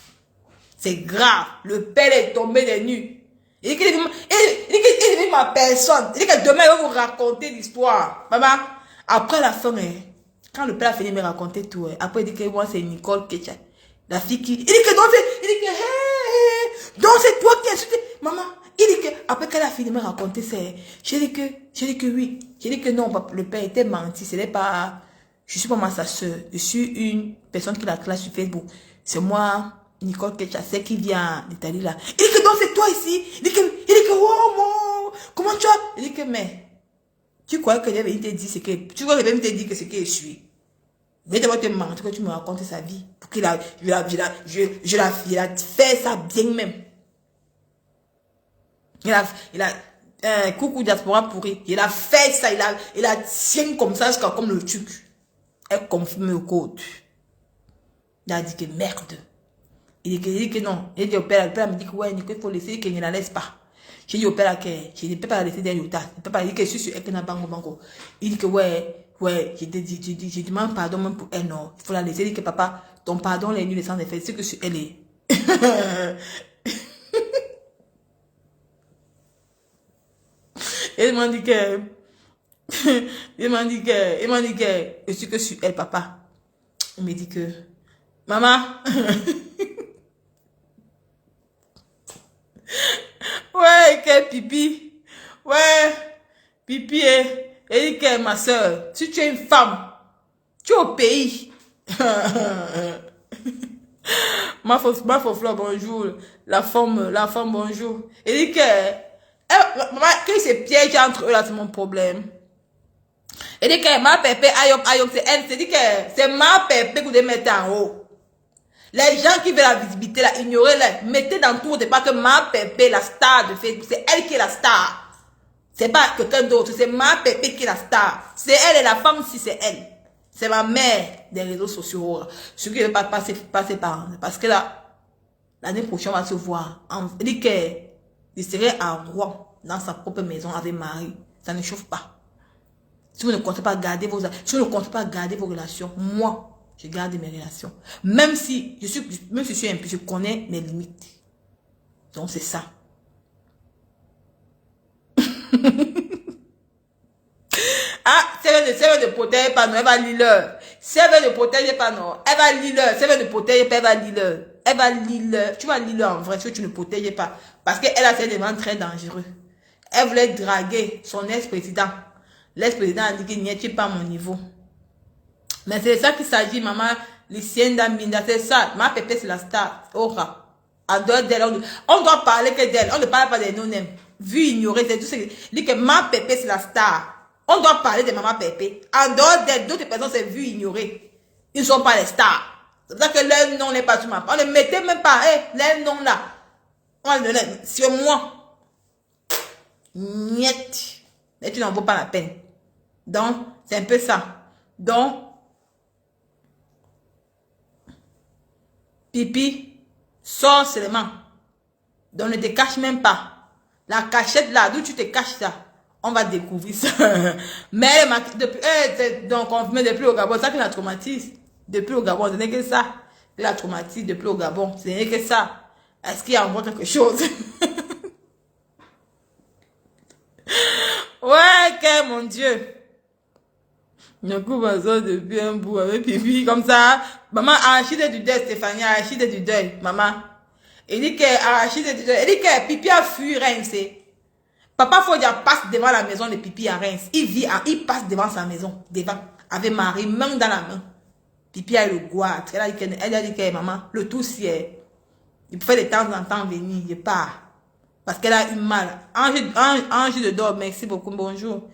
C'est grave. Le père est tombé des nues. Il dit que ma personne. Il dit que demain, il va vous raconter l'histoire. Maman, après la fin, quand le père a fini de me raconter tout, après il dit que moi, c'est Nicole Ketcha. La fille qui... Il dit que donc, donc c'est toi qui as insulté. Maman, il dit que, après qu'elle a fini de me raconter, j'ai dit que oui. J'ai dit que non, le père était menti. Ce n'est pas... Je suis pas moi sa soeur. Je suis une personne qui la classe sur Facebook. C'est moi... Nicole Ketchassé qui vient d'Italie là. Il dit que donc c'est toi ici. Il dit que oh mon, comment tu as? Il dit que mais, tu crois que j'avais te dit ce que, tu crois que j'avais te dit que c'est que je suis. Mais d'abord te mentir que tu me racontes sa vie. Pour qu'il a, je la fait ça bien même. Il a, coucou diaspora pourri. Il a fait ça, il a tient comme ça jusqu'à comme le truc. Elle confirme le code. Il a dit que merde. Il dit que non. Il dit au père, le père me dit que ouais, il faut laisser, qu'il ne la laisse pas. J'ai dit au père que je ne peux pas la laisser derrière le tas. Je ne peux pas dire que je suis sur Ekena Bango. Il dit que ouais, je demande pardon même pour elle, non. Il faut la laisser. Il dit que papa, ton pardon, les nuits, les sans effet, c'est que sur elle est. Et il m'a dit que, je suis que sur elle, papa. Il me dit que, maman, ouais, quel pipi. Ouais, Pipi, Erika, ma soeur, si tu es une femme, tu es au pays. Ma fleur, bonjour. La femme, bonjour. Erika, maman, quand il se piège entre eux, là, c'est mon problème. Erika, ma pépé, ayop, c'est elle. C'est dit que c'est ma pépé que vous devez mettre en haut. Les gens qui veulent la visibilité, là, ignorez-les. Mettez dans tout le pas que ma pépé, la star de Facebook, c'est elle qui est la star. C'est pas quelqu'un d'autre, c'est ma pépé qui est la star. C'est elle et la femme si c'est elle. C'est ma mère des réseaux sociaux. Ce qui ne veut pas passer par. Parce que là, l'année prochaine, on va se voir. Elle dit qu'il serait à Rouen, dans sa propre maison avec Marie. Ça ne chauffe pas. Si vous ne comptez pas garder vos relations, moi, je garde mes relations. Même si je suis un peu, je connais mes limites. Donc, c'est ça. Ah, c'est de protéger pas, non, elle va lire. C'est de protéger pas, non, elle va lire. C'est de protéger pas, elle va lire. Elle va lire. Tu vas lire en vrai si tu ne protèges pas. Parce qu'elle a fait des vents très dangereux. Elle voulait draguer son ex-président. L'ex-président a dit qu'il n'y était pas à mon niveau. Mais c'est ça qu'il s'agit, maman. Lycienne Dambinda, c'est ça. Ma pépé, c'est la star. Aura. En dehors d'elle, on doit parler que d'elle. On ne parle pas des non-name. Vu ignorer, c'est tout ce qui dit que ma pépé, c'est la star. On doit parler de maman pépé. En dehors d'elle, d'autres personnes, c'est vu ignorer. Ils ne sont pas les stars. C'est pour ça que leur nom n'est pas sur ma page. On ne mettait même pas, leur nom là. On le donnait sur moi. Niet. Mais tu n'en vaut pas la peine. Donc, c'est un peu ça. Donc, pipi, sors seulement. Donc, ne te cache même pas. La cachette là, d'où tu te caches ça, on va découvrir ça. Mais, donc, on met depuis au Gabon, ça qui la traumatise. Depuis au Gabon, ce n'est que ça. La traumatise depuis au Gabon, ce n'est que ça. Est-ce qu'il y a encore quelque chose? Ouais, que mon Dieu. Je coupe ça depuis un bout avec pipi, comme ça. Maman, arrachide du deuil, Stéphanie, arrachide du deuil, maman. Il dit que, arrachide du deuil. Il dit que pipi a fui Reims. Papa Fodia passe devant la maison de pipi à Reims. Il passe devant sa maison, devant, avec Marie, main dans la main. Pipi a eu le goût. Elle a dit que, maman, le tout c'est, il pouvait de temps en temps venir, il part. Parce qu'elle a eu mal. Ange de Dor, merci beaucoup, bonjour.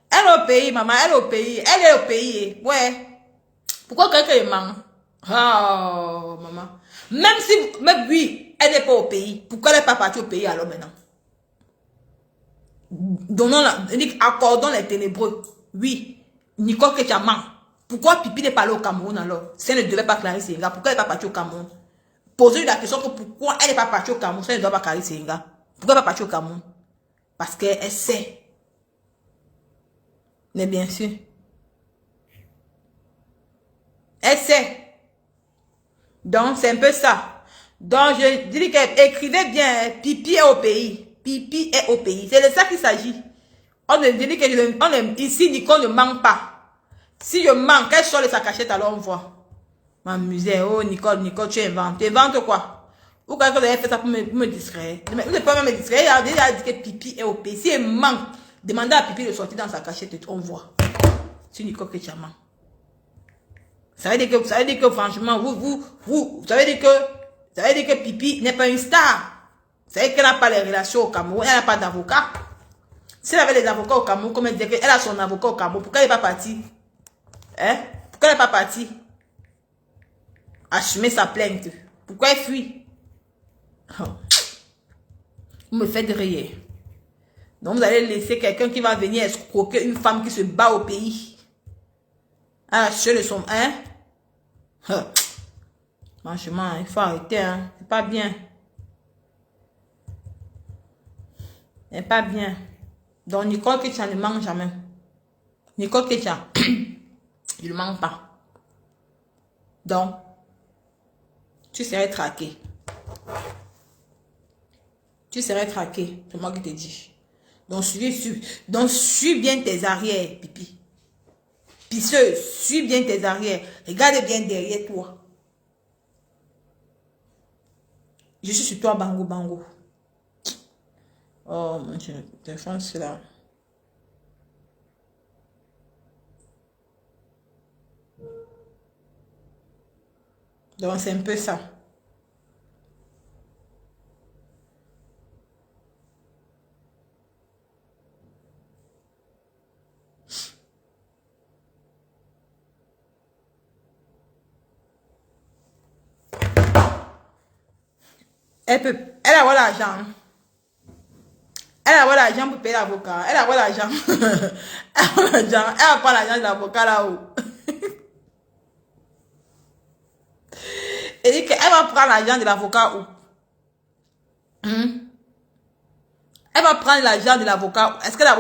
Elle est au pays, maman, elle est au pays. Elle est au pays, ouais. Pourquoi quelqu'un ment? Oh, maman. Même oui, elle n'est pas au pays. Pourquoi elle n'est pas partie au pays alors maintenant? Accordons les ténébreux. Oui, Nicole Ketia ment. Pourquoi Pipi n'est pas allée au Cameroun alors? Si elle ne devait pas clarifier Senga, pourquoi elle n'est pas partie au Cameroun? Posez-lui la question que pourquoi elle n'est pas partie au Cameroun si elle ne doit pas clarifier Senga. Pourquoi elle n'est pas partie au Cameroun? Parce qu'elle sait. Mais bien sûr. Elle sait. Donc, c'est un peu ça. Donc, je dis qu'écrivez bien, pipi est au pays. Pipi est au pays. C'est de ça qu'il s'agit. On ne dit que ici, Nicole ne manque pas. Si je manque, qu'elle sort de sa cachette, alors on voit. M'amuser. Oh, Nicole, tu inventes. Tu inventes quoi? Ou quand vous avez fait ça pour me distraire? Vous ne pouvez pas me distraire. Il a déjà dit que pipi est au pays. Si elle manque, demandez à pipi de sortir dans sa cachette, on voit. C'est Nicole que tu as manqué. Ça veut dire que franchement, vous savez dire que Pipi n'est pas une star. Ça veut dire qu'elle n'a pas les relations au Cameroun, elle n'a pas d'avocat. Si elle avait des avocats au Cameroun, comme elle disait qu'elle a son avocat au Cameroun, pourquoi elle n'est pas partie? Hein? Pourquoi elle n'est pas partie? Assumer sa plainte. Pourquoi elle fuit? Oh. Vous me faites rire. Donc vous allez laisser quelqu'un qui va venir escroquer une femme qui se bat au pays. Ah, ceux ne sont... Hein? Franchement, il faut arrêter, hein. C'est pas bien. C'est pas bien. Donc, Nicole Ketia ne manque jamais. Nicole Ketia, il ne manque pas. Donc, tu serais traqué. Tu serais traqué. C'est moi qui te dis. Donc, suis bien tes arrières, pipi. Pisseuse, suis bien tes arrières. Regarde bien derrière toi. Je suis sur toi, bango, bango. Oh, mon Dieu, défense là. Donc, c'est un peu ça. Elle a l'argent. Elle a l'argent pour payer l'avocat. Elle a l'argent. Elle a l'argent. Elle va prendre l'argent de l'avocat là-haut. Elle dit qu'elle va prendre l'argent de l'avocat où? Elle va prendre l'argent de l'avocat. Est-ce qu'elle a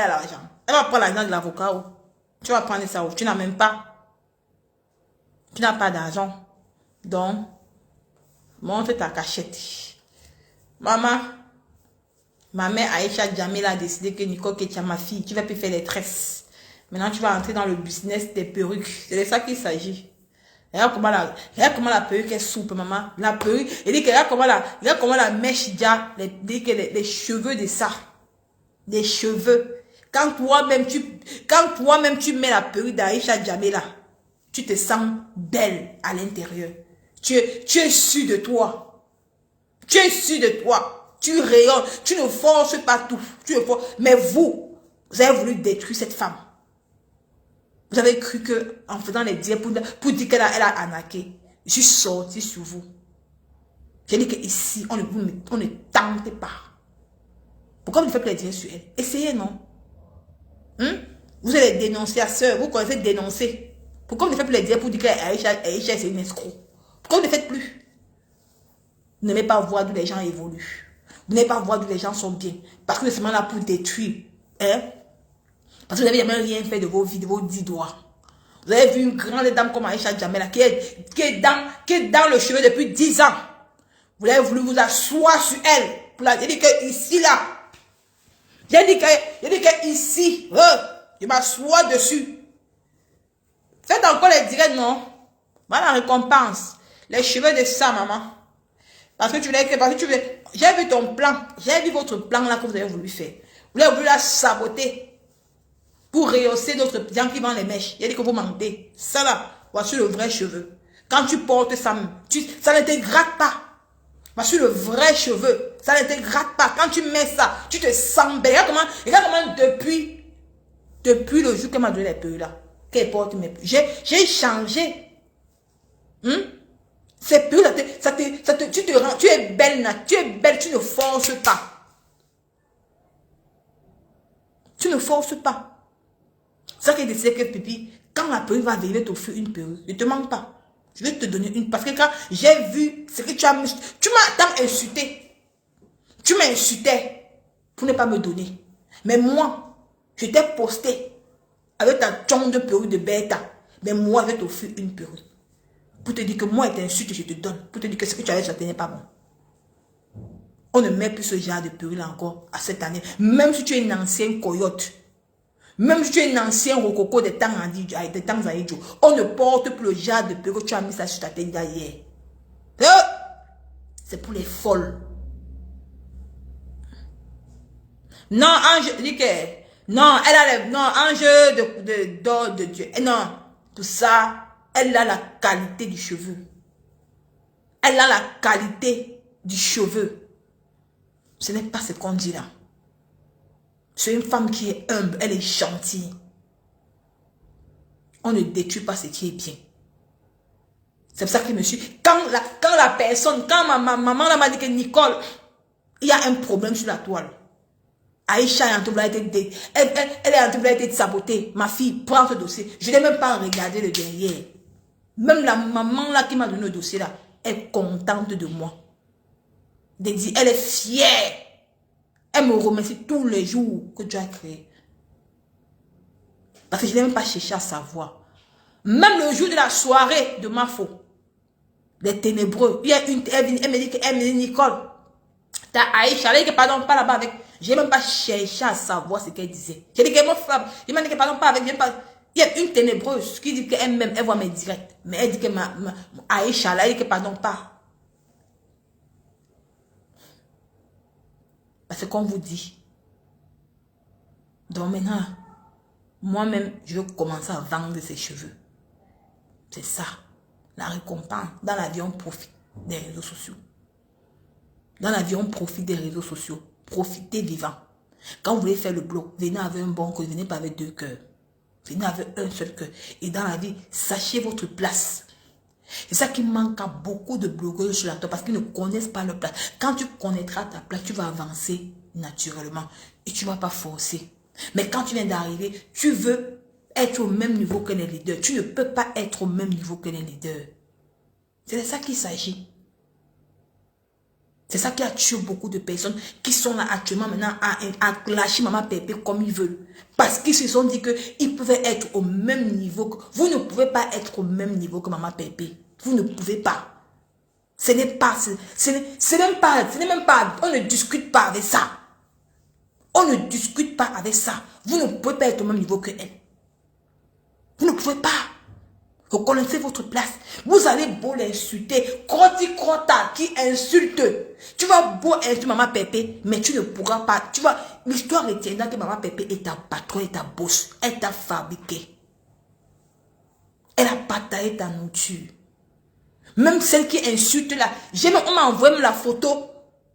l'argent? Elle va prendre l'argent de l'avocat où? Tu vas prendre ça où? Tu n'as même pas. Tu n'as pas d'argent. Donc, montre ta cachette. Maman, ma mère Aïcha Jamila a décidé que Nicole Ketia, ma fille, tu vas plus faire les tresses. Maintenant, tu vas entrer dans le business des perruques. C'est de ça qu'il s'agit. Regarde comment la perruque est souple, maman. La perruque, elle dit que regarde comment la mèche déjà, les cheveux de ça. Des cheveux. Quand toi-même tu mets la perruque d'Aïcha Jamila, tu te sens belle à l'intérieur. Tu es sûr de toi. Tu es sûr de toi. Tu rayonnes. Tu ne forces pas tout. Mais vous avez voulu détruire cette femme. Vous avez cru que en faisant les dires pour dire qu'elle a arnaqué, je suis sorti sur vous. J'ai dit qu'ici, on ne tente pas. Pourquoi vous ne faites plus les dires sur elle? Essayez, non? Vous êtes les dénonciateurs, vous connaissez dénoncer. Pourquoi vous ne faites plus les dires pour dire qu'Aïcha c'est une escroc? Pourquoi vous ne le faites plus? Vous n'aimez pas voir d'où les gens évoluent. Vous n'aimez pas voir d'où les gens sont bien. Parce que vous êtes seulement là pour détruire. Hein? Parce que vous n'avez jamais rien fait de vos vies, de vos 10 doigts. Vous avez vu une grande dame comme Aïcha Jamila qui est dans le cheveu depuis 10 ans. Vous avez voulu vous asseoir sur elle. J'ai dit que ici, là. J'ai dit que ici, je m'assois dessus. Faites encore les directs, non? Voilà la récompense. Les cheveux de ça, maman. Parce que tu voulais, j'ai vu ton plan. J'ai vu votre plan là que vous avez voulu faire. Vous avez voulu la saboter. Pour rehausser d'autres gens qui vendent les mèches. Il a dit que vous mentez. Ça là, voici le vrai cheveu. Quand tu portes ça, ça ne te gratte pas. Voici le vrai cheveu. Ça ne te gratte pas. Quand tu mets ça, tu te sens bien. Regarde comment depuis le jour qu'elle m'a donné les perruques là, qu'elle porte mes perruques, j'ai changé. Ces perruques là, tu es belle, tu ne forces pas. Tu ne forces pas. C'est ça qui est décidé que Pipi, quand la perruque va venir t'offrir une perruque, ne te manque pas. Je vais te donner une. Parce que quand j'ai vu ce que tu m'as tant insulté. Tu m'as insulté pour ne pas me donner. Mais moi, je t'ai posté avec ta tonne de perruque de bêta. Mais moi, je vais t'offrir une perruque. Pour te dire que moi, je t'insulte, je te donne. Pour te dire que ce que tu avais, ça n'est pas bon. On ne met plus ce genre de perruque là encore à cette année. Même si tu es une ancienne coyote. Même si tu es un ancien rococo des temps Zaïdjo, on ne porte plus le genre de perruque que tu as mis ça sur ta tête derrière. C'est pour les folles. Non, ange, dis que, non, elle a non, ange de Dieu. Et non, tout ça, elle a la qualité du cheveu. Elle a la qualité du cheveu. Ce n'est pas ce qu'on dit là. C'est une femme qui est humble, elle est gentille. On ne détruit pas ce qui est bien. C'est pour ça que je me suis... Quand ma maman m'a dit que Nicole, il y a un problème sur la toile. Aïcha est en train d'être sabotée. Ma fille, prends ce dossier. Je n'ai même pas regardé le derrière. Même la maman là qui m'a donné le dossier là, est contente de moi. Elle est fière. Elle me remercie tous les jours que Dieu a créé. Parce que je n'ai même pas cherché à savoir. Même le jour de la soirée de ma faute, les ténébreux, il y a elle me dit qu'elle me dit Nicole, t'as Aïcha, elle dit que pardon, pas là-bas avec. Je n'ai même pas cherché à savoir ce qu'elle disait. J'ai dit que mon femme, il m'a dit que pardon, pas avec. Il y a une ténébreuse qui dit qu'elle-même, elle voit mes directs. Mais elle dit que Aïcha, elle dit que pardon, pas. Parce qu'on vous dit. Donc maintenant, moi-même, je vais commencer à vendre ses cheveux. C'est ça. la récompense. Dans la vie, on profite des réseaux sociaux. Dans la vie, on profite des réseaux sociaux. Profitez vivant. Quand vous voulez faire le blog, venez avec un bon cœur, venez pas avec deux cœurs. Venez avec un seul cœur. Et dans la vie, sachez votre place. C'est ça qui manque à beaucoup de blogueurs sur la toile parce qu'ils ne connaissent pas leur place. Quand tu connaîtras ta place, tu vas avancer naturellement et tu ne vas pas forcer. Mais quand tu viens d'arriver, tu veux être au même niveau que les leaders. Tu ne peux pas être au même niveau que les leaders. C'est de ça qu'il s'agit. C'est ça qui a tué beaucoup de personnes qui sont là actuellement maintenant à clasher Maman Pépé comme ils veulent. Parce qu'ils se sont dit qu'ils pouvaient être au même niveau. Vous ne pouvez pas être au même niveau que Maman Pépé. Vous ne pouvez pas. Ce n'est pas, ce n'est même pas, on ne discute pas avec ça. On ne discute pas avec ça. Vous ne pouvez pas être au même niveau que elle. Vous ne pouvez pas. Reconnaissez votre place. Vous allez beau l'insulter. Crota qui insulte. Tu vas beau insulter Maman Pépé, mais tu ne pourras pas. Tu vois, l'histoire retiendra que Maman Pépé est ta patronne, est ta boss. Elle t'a fabriqué. Elle a bataillé ta nourriture. Même celle qui insulte là. On m'a envoyé la photo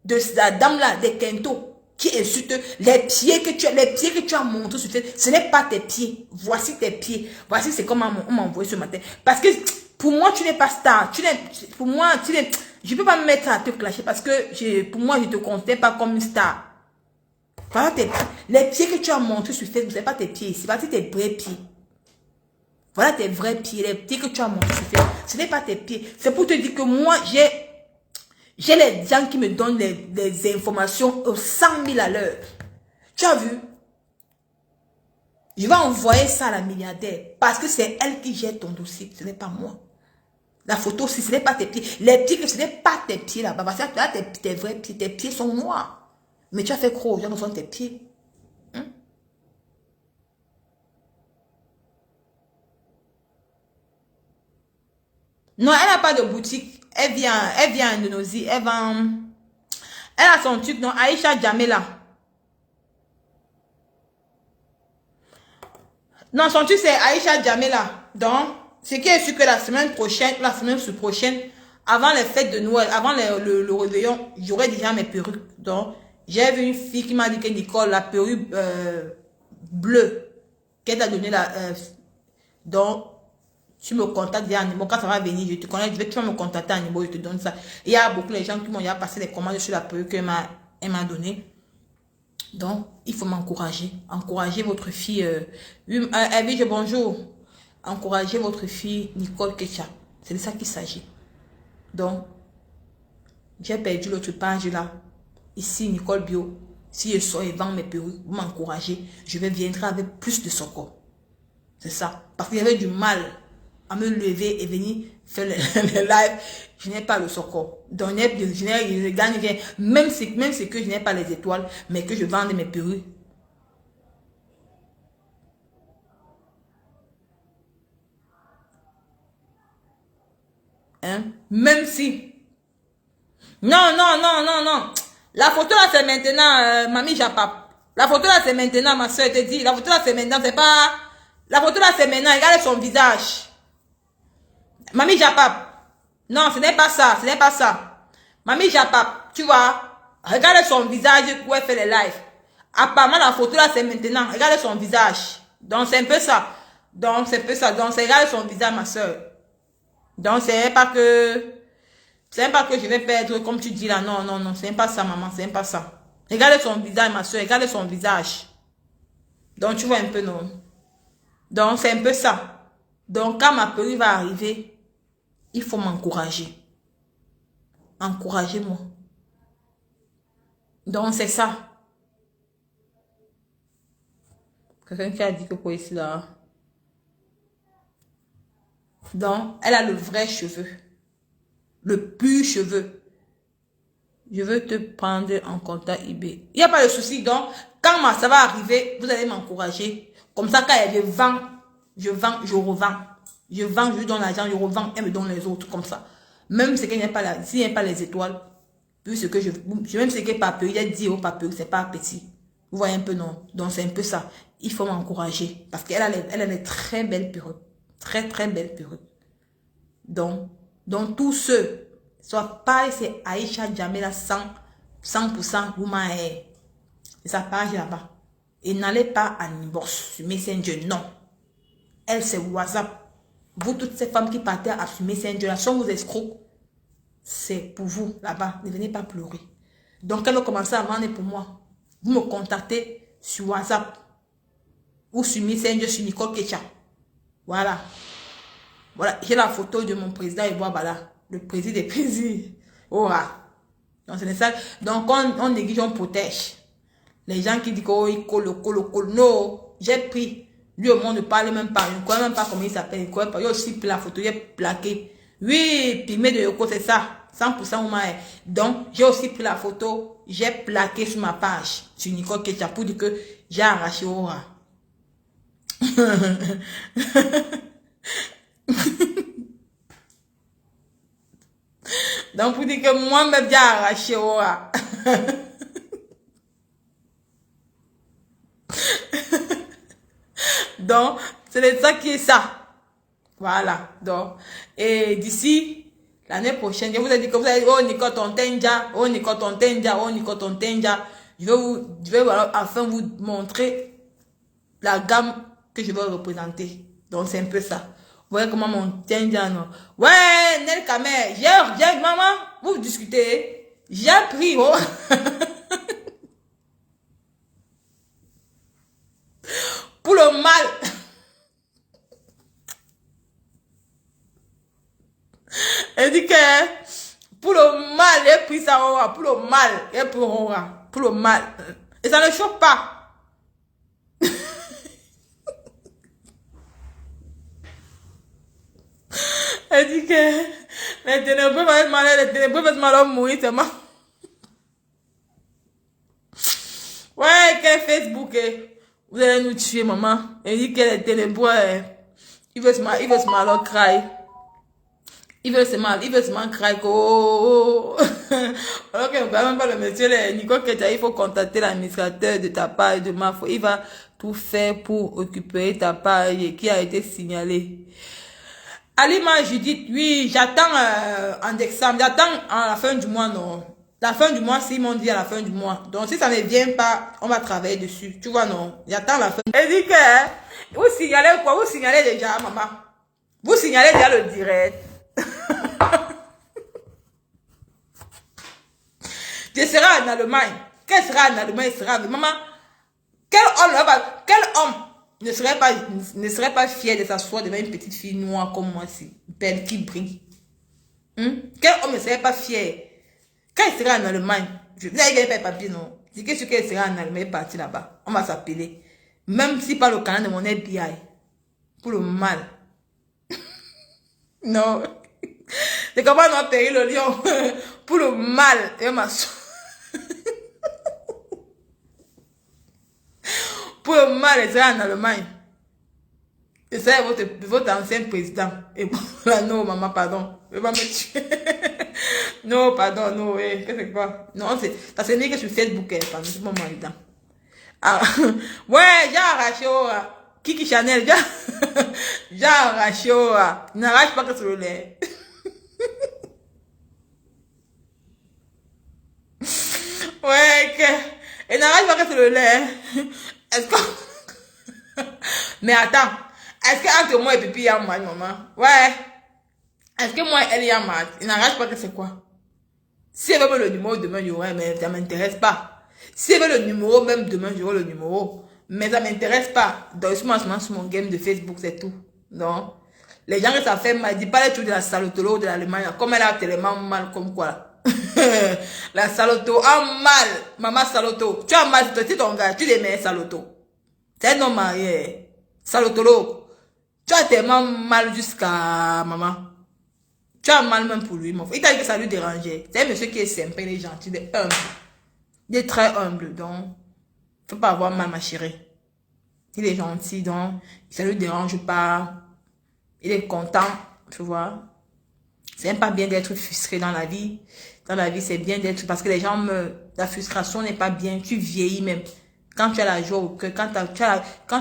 de la dame là, des Kento, qui insulte les pieds que tu as montrés sur Facebook. Ce n'est pas tes pieds. Voici tes pieds. Voici c'est comme on m'a envoyé ce matin. Parce que pour moi, tu n'es pas star. Pour moi, je ne peux pas me mettre à te clasher parce que pour moi, je ne te comptais pas comme une star. Voilà les pieds que tu as montrés sur Facebook, ce n'est pas tes pieds. C'est pas tes vrais pieds. Voilà tes vrais pieds, les pieds que tu as montrés sur Facebook. Ce n'est pas tes pieds. C'est pour te dire que moi, j'ai les gens qui me donnent les informations aux 100 000 à l'heure. Tu as vu? Je vais envoyer ça à la milliardaire parce que c'est elle qui gère ton dossier. Ce n'est pas moi. La photo aussi, ce n'est pas tes pieds. Les pieds, ce n'est pas tes pieds là-bas. Parce que là, tes vrais pieds, tes pieds sont noirs. Mais tu as fait croire aux gens que ce sont tes pieds. Hein? Non, elle n'a pas de boutique. Elle vient à Indonésie. Elle a son truc, non, Aïcha Jamela. Non, son truc, c'est Aïcha Jamela. Donc, ce qui est sûr que la semaine prochaine, avant les fêtes de Noël, avant le réveillon, j'aurai déjà mes perruques. Donc, j'ai vu une fille qui m'a dit que Nicole, la perruque bleue, qu'elle t'a donné donc, tu me contactes via Animo, quand ça va venir, je te connais, tu vas me contacter à Animo, je te donne ça. Il y a beaucoup de gens qui m'ont passé des commandes sur la perruque qu'elle m'a donnée. Donc, il faut m'encourager. Encourager votre fille. Evige, bonjour. Encourager votre fille Nicole Kecha. C'est de ça qu'il s'agit. Donc, j'ai perdu l'autre page là. Ici, Nicole Bio. Si je sors et vends mes perruques, vous m'encouragez. Je vais viendrai avec plus de secours. C'est ça. Parce qu'il y avait du mal à me lever et venir faire les lives. Je n'ai pas le secours. Donc, je gagne rien. Même si que je n'ai pas les étoiles, mais que je vende mes perruques. Hein? Même si. Non, non, non, non, non. La photo là, c'est maintenant, Mamie Japap. La photo là, c'est maintenant, ma soeur te dit. La photo là, c'est maintenant, c'est pas. La photo là, c'est maintenant. Regardez son visage. Mamie Japap. Non, ce n'est pas ça. Ce n'est pas ça. Mamie Japap, tu vois. Regardez son visage où elle fait les lives. Apparemment, la photo là, c'est maintenant. Regardez son visage. Donc, c'est un peu ça. Donc, c'est un peu ça. Donc, c'est regarder son visage, ma soeur. Donc, c'est pas que je vais perdre, comme tu dis là. Non, non, non. C'est pas ça, maman. C'est pas ça. Regardez son visage, ma soeur. Regardez son visage. Donc, tu vois un peu, non. Donc, c'est un peu ça. Donc, quand ma perruque va arriver, il faut m'encourager. Encouragez-moi. Donc, c'est ça. Quelqu'un qui a dit que quoi ici, là. Donc, elle a le vrai cheveu. Le pur cheveu. Je veux te prendre en contact eBay. Il n'y a pas de souci. Donc, quand ça va arriver, vous allez m'encourager. Comme ça, quand je vends, je revends. Je vends, je lui donne l'argent, je revends, elle me donne les autres, comme ça. Même si il n'y a pas les étoiles, puisque même si c'est pas peu, il y a 10 euros par peu, c'est pas petit. Vous voyez un peu, non? Donc, c'est un peu ça. Il faut m'encourager. Parce qu'elle a les très belles perruques. Très, très belles perruques. Donc tous ceux, soit pareil, c'est Aïcha Djamila 100% woman hair. C'est sa page là-bas. Et n'allez pas à inbox sur Messenger, non. Elle, c'est WhatsApp. Vous, toutes ces femmes qui partaient à sur Messenger, là, sont vos escrocs. C'est pour vous, là-bas. Ne venez pas pleurer. Donc, elle va commencer à vendre pour moi. Vous me contactez sur WhatsApp. Ou sur Messenger, sur Nicole Kecha. Voilà. Voilà. J'ai la photo de mon président et voilà. Le président des présidents. Oh, donc, c'est ça. Donc, on néglige, on protège. Les gens qui disent qu'il colle. Non, j'ai pris. Lui, au monde ne parle même pas. Il ne connaît même pas comment il s'appelle. Il ne connaît pas. Il a aussi pris la photo. Il est plaqué. Oui, pygmée de Yoko, c'est ça. 100% Oumae. Donc, j'ai aussi pris la photo. J'ai plaqué sur ma page. Sur Nicole Kecha pour dire que j'ai arraché Aura. Donc, pour dire que moi-même, j'ai arraché Aura. Donc, c'est ça qui est ça. Voilà. Donc, et d'ici l'année prochaine, je vous ai dit que vous allez, oh Nicole Tontenja, oh Nicole Tontenja, oh Nicole Tontenja. Je vais voilà, enfin vous montrer la gamme que je vais représenter. Donc, c'est un peu ça. Vous voyez comment mon Tenja, non? Ouais, Nel Kamer, j'ai, maman, vous discutez. J'ai pris, oh. Pour le mal. Elle dit que pour le mal, elle pris ça aura. Pour le mal, elle pris aura. Pour le mal. Et ça ne choque pas. Elle dit que les ténébreux vont être malades, les ténébreux vont être malades, mourir seulement. Ouais, quel Facebook, vous allez nous tuer, maman. Elle dit que les ténébreux, il veut se mal cry. Il veut se mal cry. Oh. Alors que même pas le monsieur, Nicole Kecha, il faut contacter l'administrateur de ta page de ma foi. Il va tout faire pour occuper ta page qui a été signalée. Alima Judith, oui, j'attends en décembre, j'attends à la fin du mois, non. La fin du mois, s'ils m'ont dit à la fin du mois. Donc, si ça ne vient pas, on va travailler dessus. Tu vois, non. J'attends la fin. Elle dit que, vous signalez quoi? Vous signalez déjà, maman. Vous signalez déjà le direct. Je serai en Allemagne. Quel sera en Allemagne? Sera, maman, quel homme ne serait pas fier de s'asseoir devant une petite fille noire comme moi, si belle, qui brille? Quel homme ne serait pas fier? Quand il sera en Allemagne, je ne vais pas papier, non. C'est que ce qu'elle sera en Allemagne, parti là-bas. On va s'appeler. Même si pas le canal de mon FBI. Pour le mal. Non. C'est comment on a payé le lion. Pour le mal. Et ma pour le mal, elle sera en Allemagne. Et ça, votre ancien président. Et voilà, non, maman, pardon. Elle va me tuer. Non, pardon, non, qu'est-ce que c'est quoi? Non, c'est mieux que sur Facebook, c'est mon mari. Ah, ouais, j'ai arraché, Kiki Chanel, j'ai arraché, n'arrache pas que sur le lait. Ouais, et n'arrache pas que sur le lait. Est-ce que, mais attends, est-ce que entre moi et Pipi, il y a mal, maman? Ouais. Est-ce que moi, elle y a mal? Il n'arrache pas que c'est quoi? Si elle veut le numéro demain, il y aurait, mais ça m'intéresse pas. Si elle veut le numéro, même demain, j'aurai le numéro. Mais ça m'intéresse pas. Donc, moi, je sur mon game de Facebook, c'est tout. Non. Les gens que ça fait mal, dis pas les trucs de la salotolo de l'Allemagne, comme elle a tellement mal, comme quoi. La saloto a mal. Maman saloto. Tu as mal, si ton gars, tu les mets saloto. C'est un homme marié. Salotolo. Tu as tellement mal jusqu'à maman. Tu as mal même pour lui, mon frère. Il t'a dit que ça lui dérangeait. C'est un monsieur qui est sympa, il est gentil, il est humble. Il est très humble, donc, faut pas avoir mal, ma chérie. Il est gentil, donc, ça lui dérange pas. Il est content, tu vois. C'est même pas bien d'être frustré dans la vie. Dans la vie, c'est bien d'être, parce que les gens meurent. La frustration n'est pas bien. Tu vieillis même. Quand tu as la joie au cœur, quand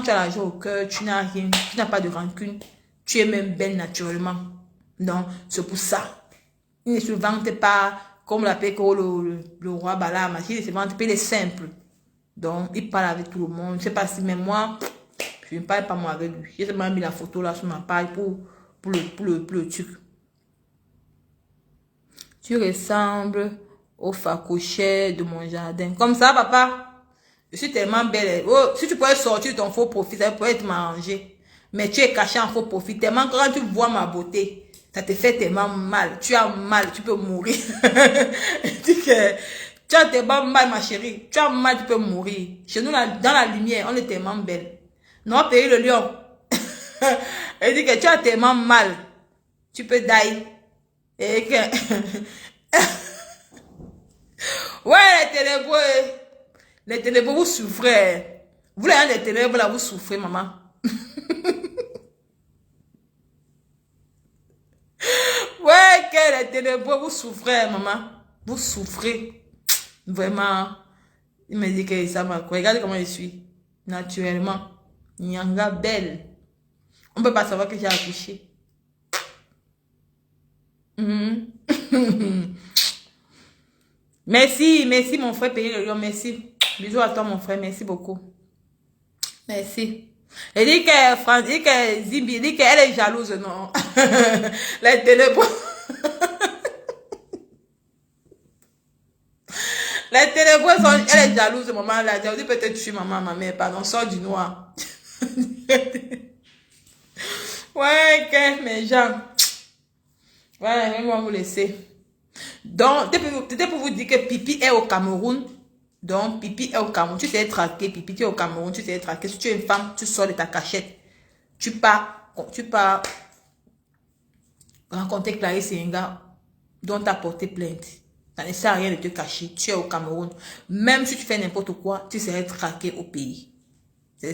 tu as la joie au cœur, tu n'as rien, tu n'as pas de rancune. Tu es même belle naturellement. Donc, c'est pour ça. Il ne se vante pas, comme l'appelle le roi Bala, il ne se vante pas, il est simple. Donc, il parle avec tout le monde. Je ne sais pas si, mais moi, je ne parle pas moi avec lui. J'ai seulement mis la photo là sur ma page pour le truc. Tu ressembles au facochère de mon jardin. Comme ça, papa. Je suis tellement belle. Oh, si tu pouvais sortir de ton faux profil, ça pourrait être m'arranger. Mais tu es caché en faux profil. Tellement que quand tu vois ma beauté, ça te fait tellement mal. Tu as mal, tu peux mourir. Tu as tellement mal, ma chérie. Tu as mal, tu peux mourir. Chez nous, là, dans la lumière, on est tellement belle. Non, pays le lion. Elle dit que tu as tellement mal. Tu peux die. Et que... ouais, les ténébreux. Les ténébreux, vous souffrez. Vous, les ténébreux, là, vous souffrez, maman. Ouais, que les ténébreux, vous souffrez, maman. Vous souffrez. Vraiment. Il me dit que ça m'a... Regardez comment je suis. Naturellement. Nyanga belle. On ne peut pas savoir que j'ai accouché. Merci, merci mon frère Pays le Lion, merci. Bisous à toi mon frère, merci beaucoup. Merci. Elle dit que Zimbi dit qu'elle est jalouse, non. Les ténébreux. Les ténébreux sont, elle est jalouse, maman. Elle a dit peut-être je suis maman, ma mère, pardon, sors du noir. Ouais, que mes gens. Voilà, je vais vous laisser. Donc, c'était pour vous dire que Pipi est au Cameroun. Donc, Pipi est au Cameroun. Tu sais être traqué, Pipi, tu es au Cameroun, tu sais être traqué. Si tu es une femme, tu sors de ta cachette. Tu pars rencontrer Clarisse Senga dont tu as porté plainte. Ça ne sert à rien de te cacher. Tu es au Cameroun. Même si tu fais n'importe quoi, tu serais traqué au pays.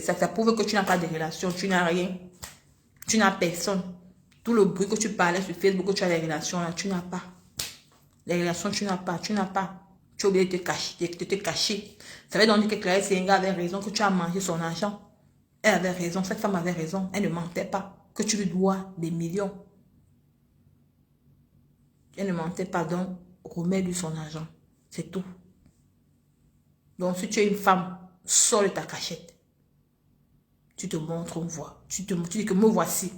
Ça prouve que tu n'as pas de relation, tu n'as rien. Tu n'as personne. Tout le bruit que tu parlais sur Facebook, que tu as des relations là, tu n'as pas. Les relations, tu n'as pas. Tu as oublié de te cacher. Ça veut donc dire que Clarisse Senga avait raison, que tu as mangé son argent. Elle avait raison, cette femme avait raison. Elle ne mentait pas. Que tu lui dois des millions. Elle ne mentait pas, donc remets-lui son argent. C'est tout. Donc si tu es une femme, sors de ta cachette. Tu te montres, on voit. Tu dis que me voici.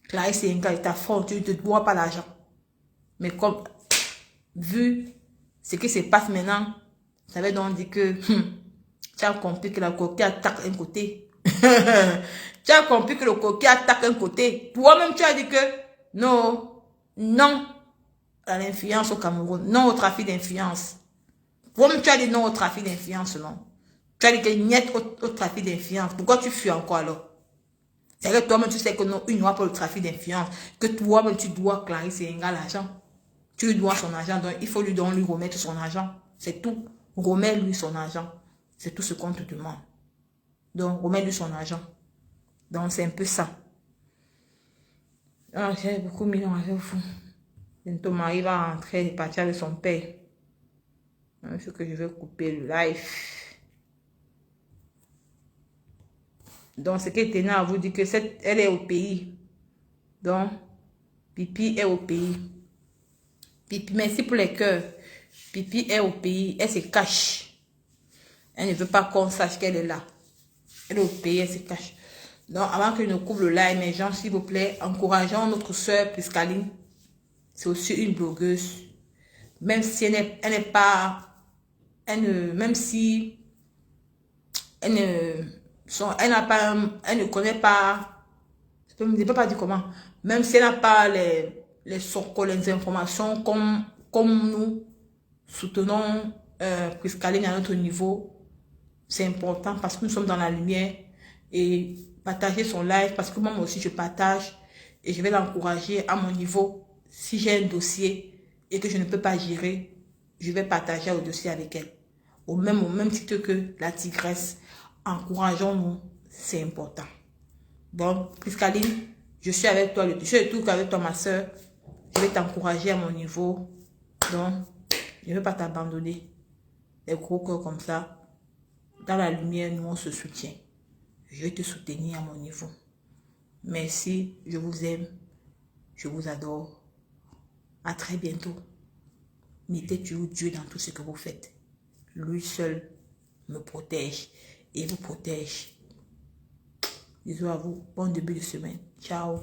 Clarisse Senga est ta frère, tu ne te dois pas l'argent. Mais comme, vu ce qui se passe maintenant, ça veut donc dire que tu as compris que la coquille attaque un côté. Tu as compris que le coquille attaque un côté. Toi-même, tu as dit que non, non à l'influence au Cameroun, non au trafic d'influence. Toi-même, tu as dit non au trafic d'influence, non. Tu as dit que niet au trafic d'influence. Pourquoi tu fuis encore alors? C'est que toi-même, tu sais que non, une loi pour le trafic d'influence. Que toi-même, tu dois Clarisse Senga l'argent. Tu lui dois son argent, donc il faut lui remettre son argent. C'est tout. Remets-lui son argent. C'est tout ce qu'on te demande. Donc, remets-lui son argent. Donc, c'est un peu ça. Ah, j'ai beaucoup mis dans avec vous. Bientôt, Marie va rentrer et partir avec son père. Ce que je vais couper le live. Donc, ce qui est tenant à vous dire que elle est au pays. Donc, Pipi est au pays. Pipi, merci pour les cœurs. Pipi est au pays. Elle se cache. Elle ne veut pas qu'on sache qu'elle est là. Elle est au pays, elle se cache. Donc, avant que je ne coupe le live, mes gens, s'il vous plaît, encourageons notre soeur Priscaline. C'est aussi une blogueuse. Même si elle n'est pas... même si elle ne connaît pas... Je ne peux pas dire comment. Même si elle n'a pas les informations comme nous soutenons Priscaline à notre niveau, c'est important parce que nous sommes dans la lumière et partager son live parce que moi aussi je partage et je vais l'encourager à mon niveau. Si j'ai un dossier et que je ne peux pas gérer, je vais partager le dossier avec elle. Au même titre que la tigresse, encourageons-nous, c'est important. Bon, Priscaline, je suis avec toi, je suis tout avec toi ma soeur. Je vais t'encourager à mon niveau. Donc, je ne vais pas t'abandonner. Des gros cœurs comme ça. Dans la lumière, nous on se soutient. Je vais te soutenir à mon niveau. Merci, je vous aime. Je vous adore. À très bientôt. Mettez toujours Dieu dans tout ce que vous faites. Lui seul me protège et vous protège. Bisous à vous. Bon début de semaine. Ciao.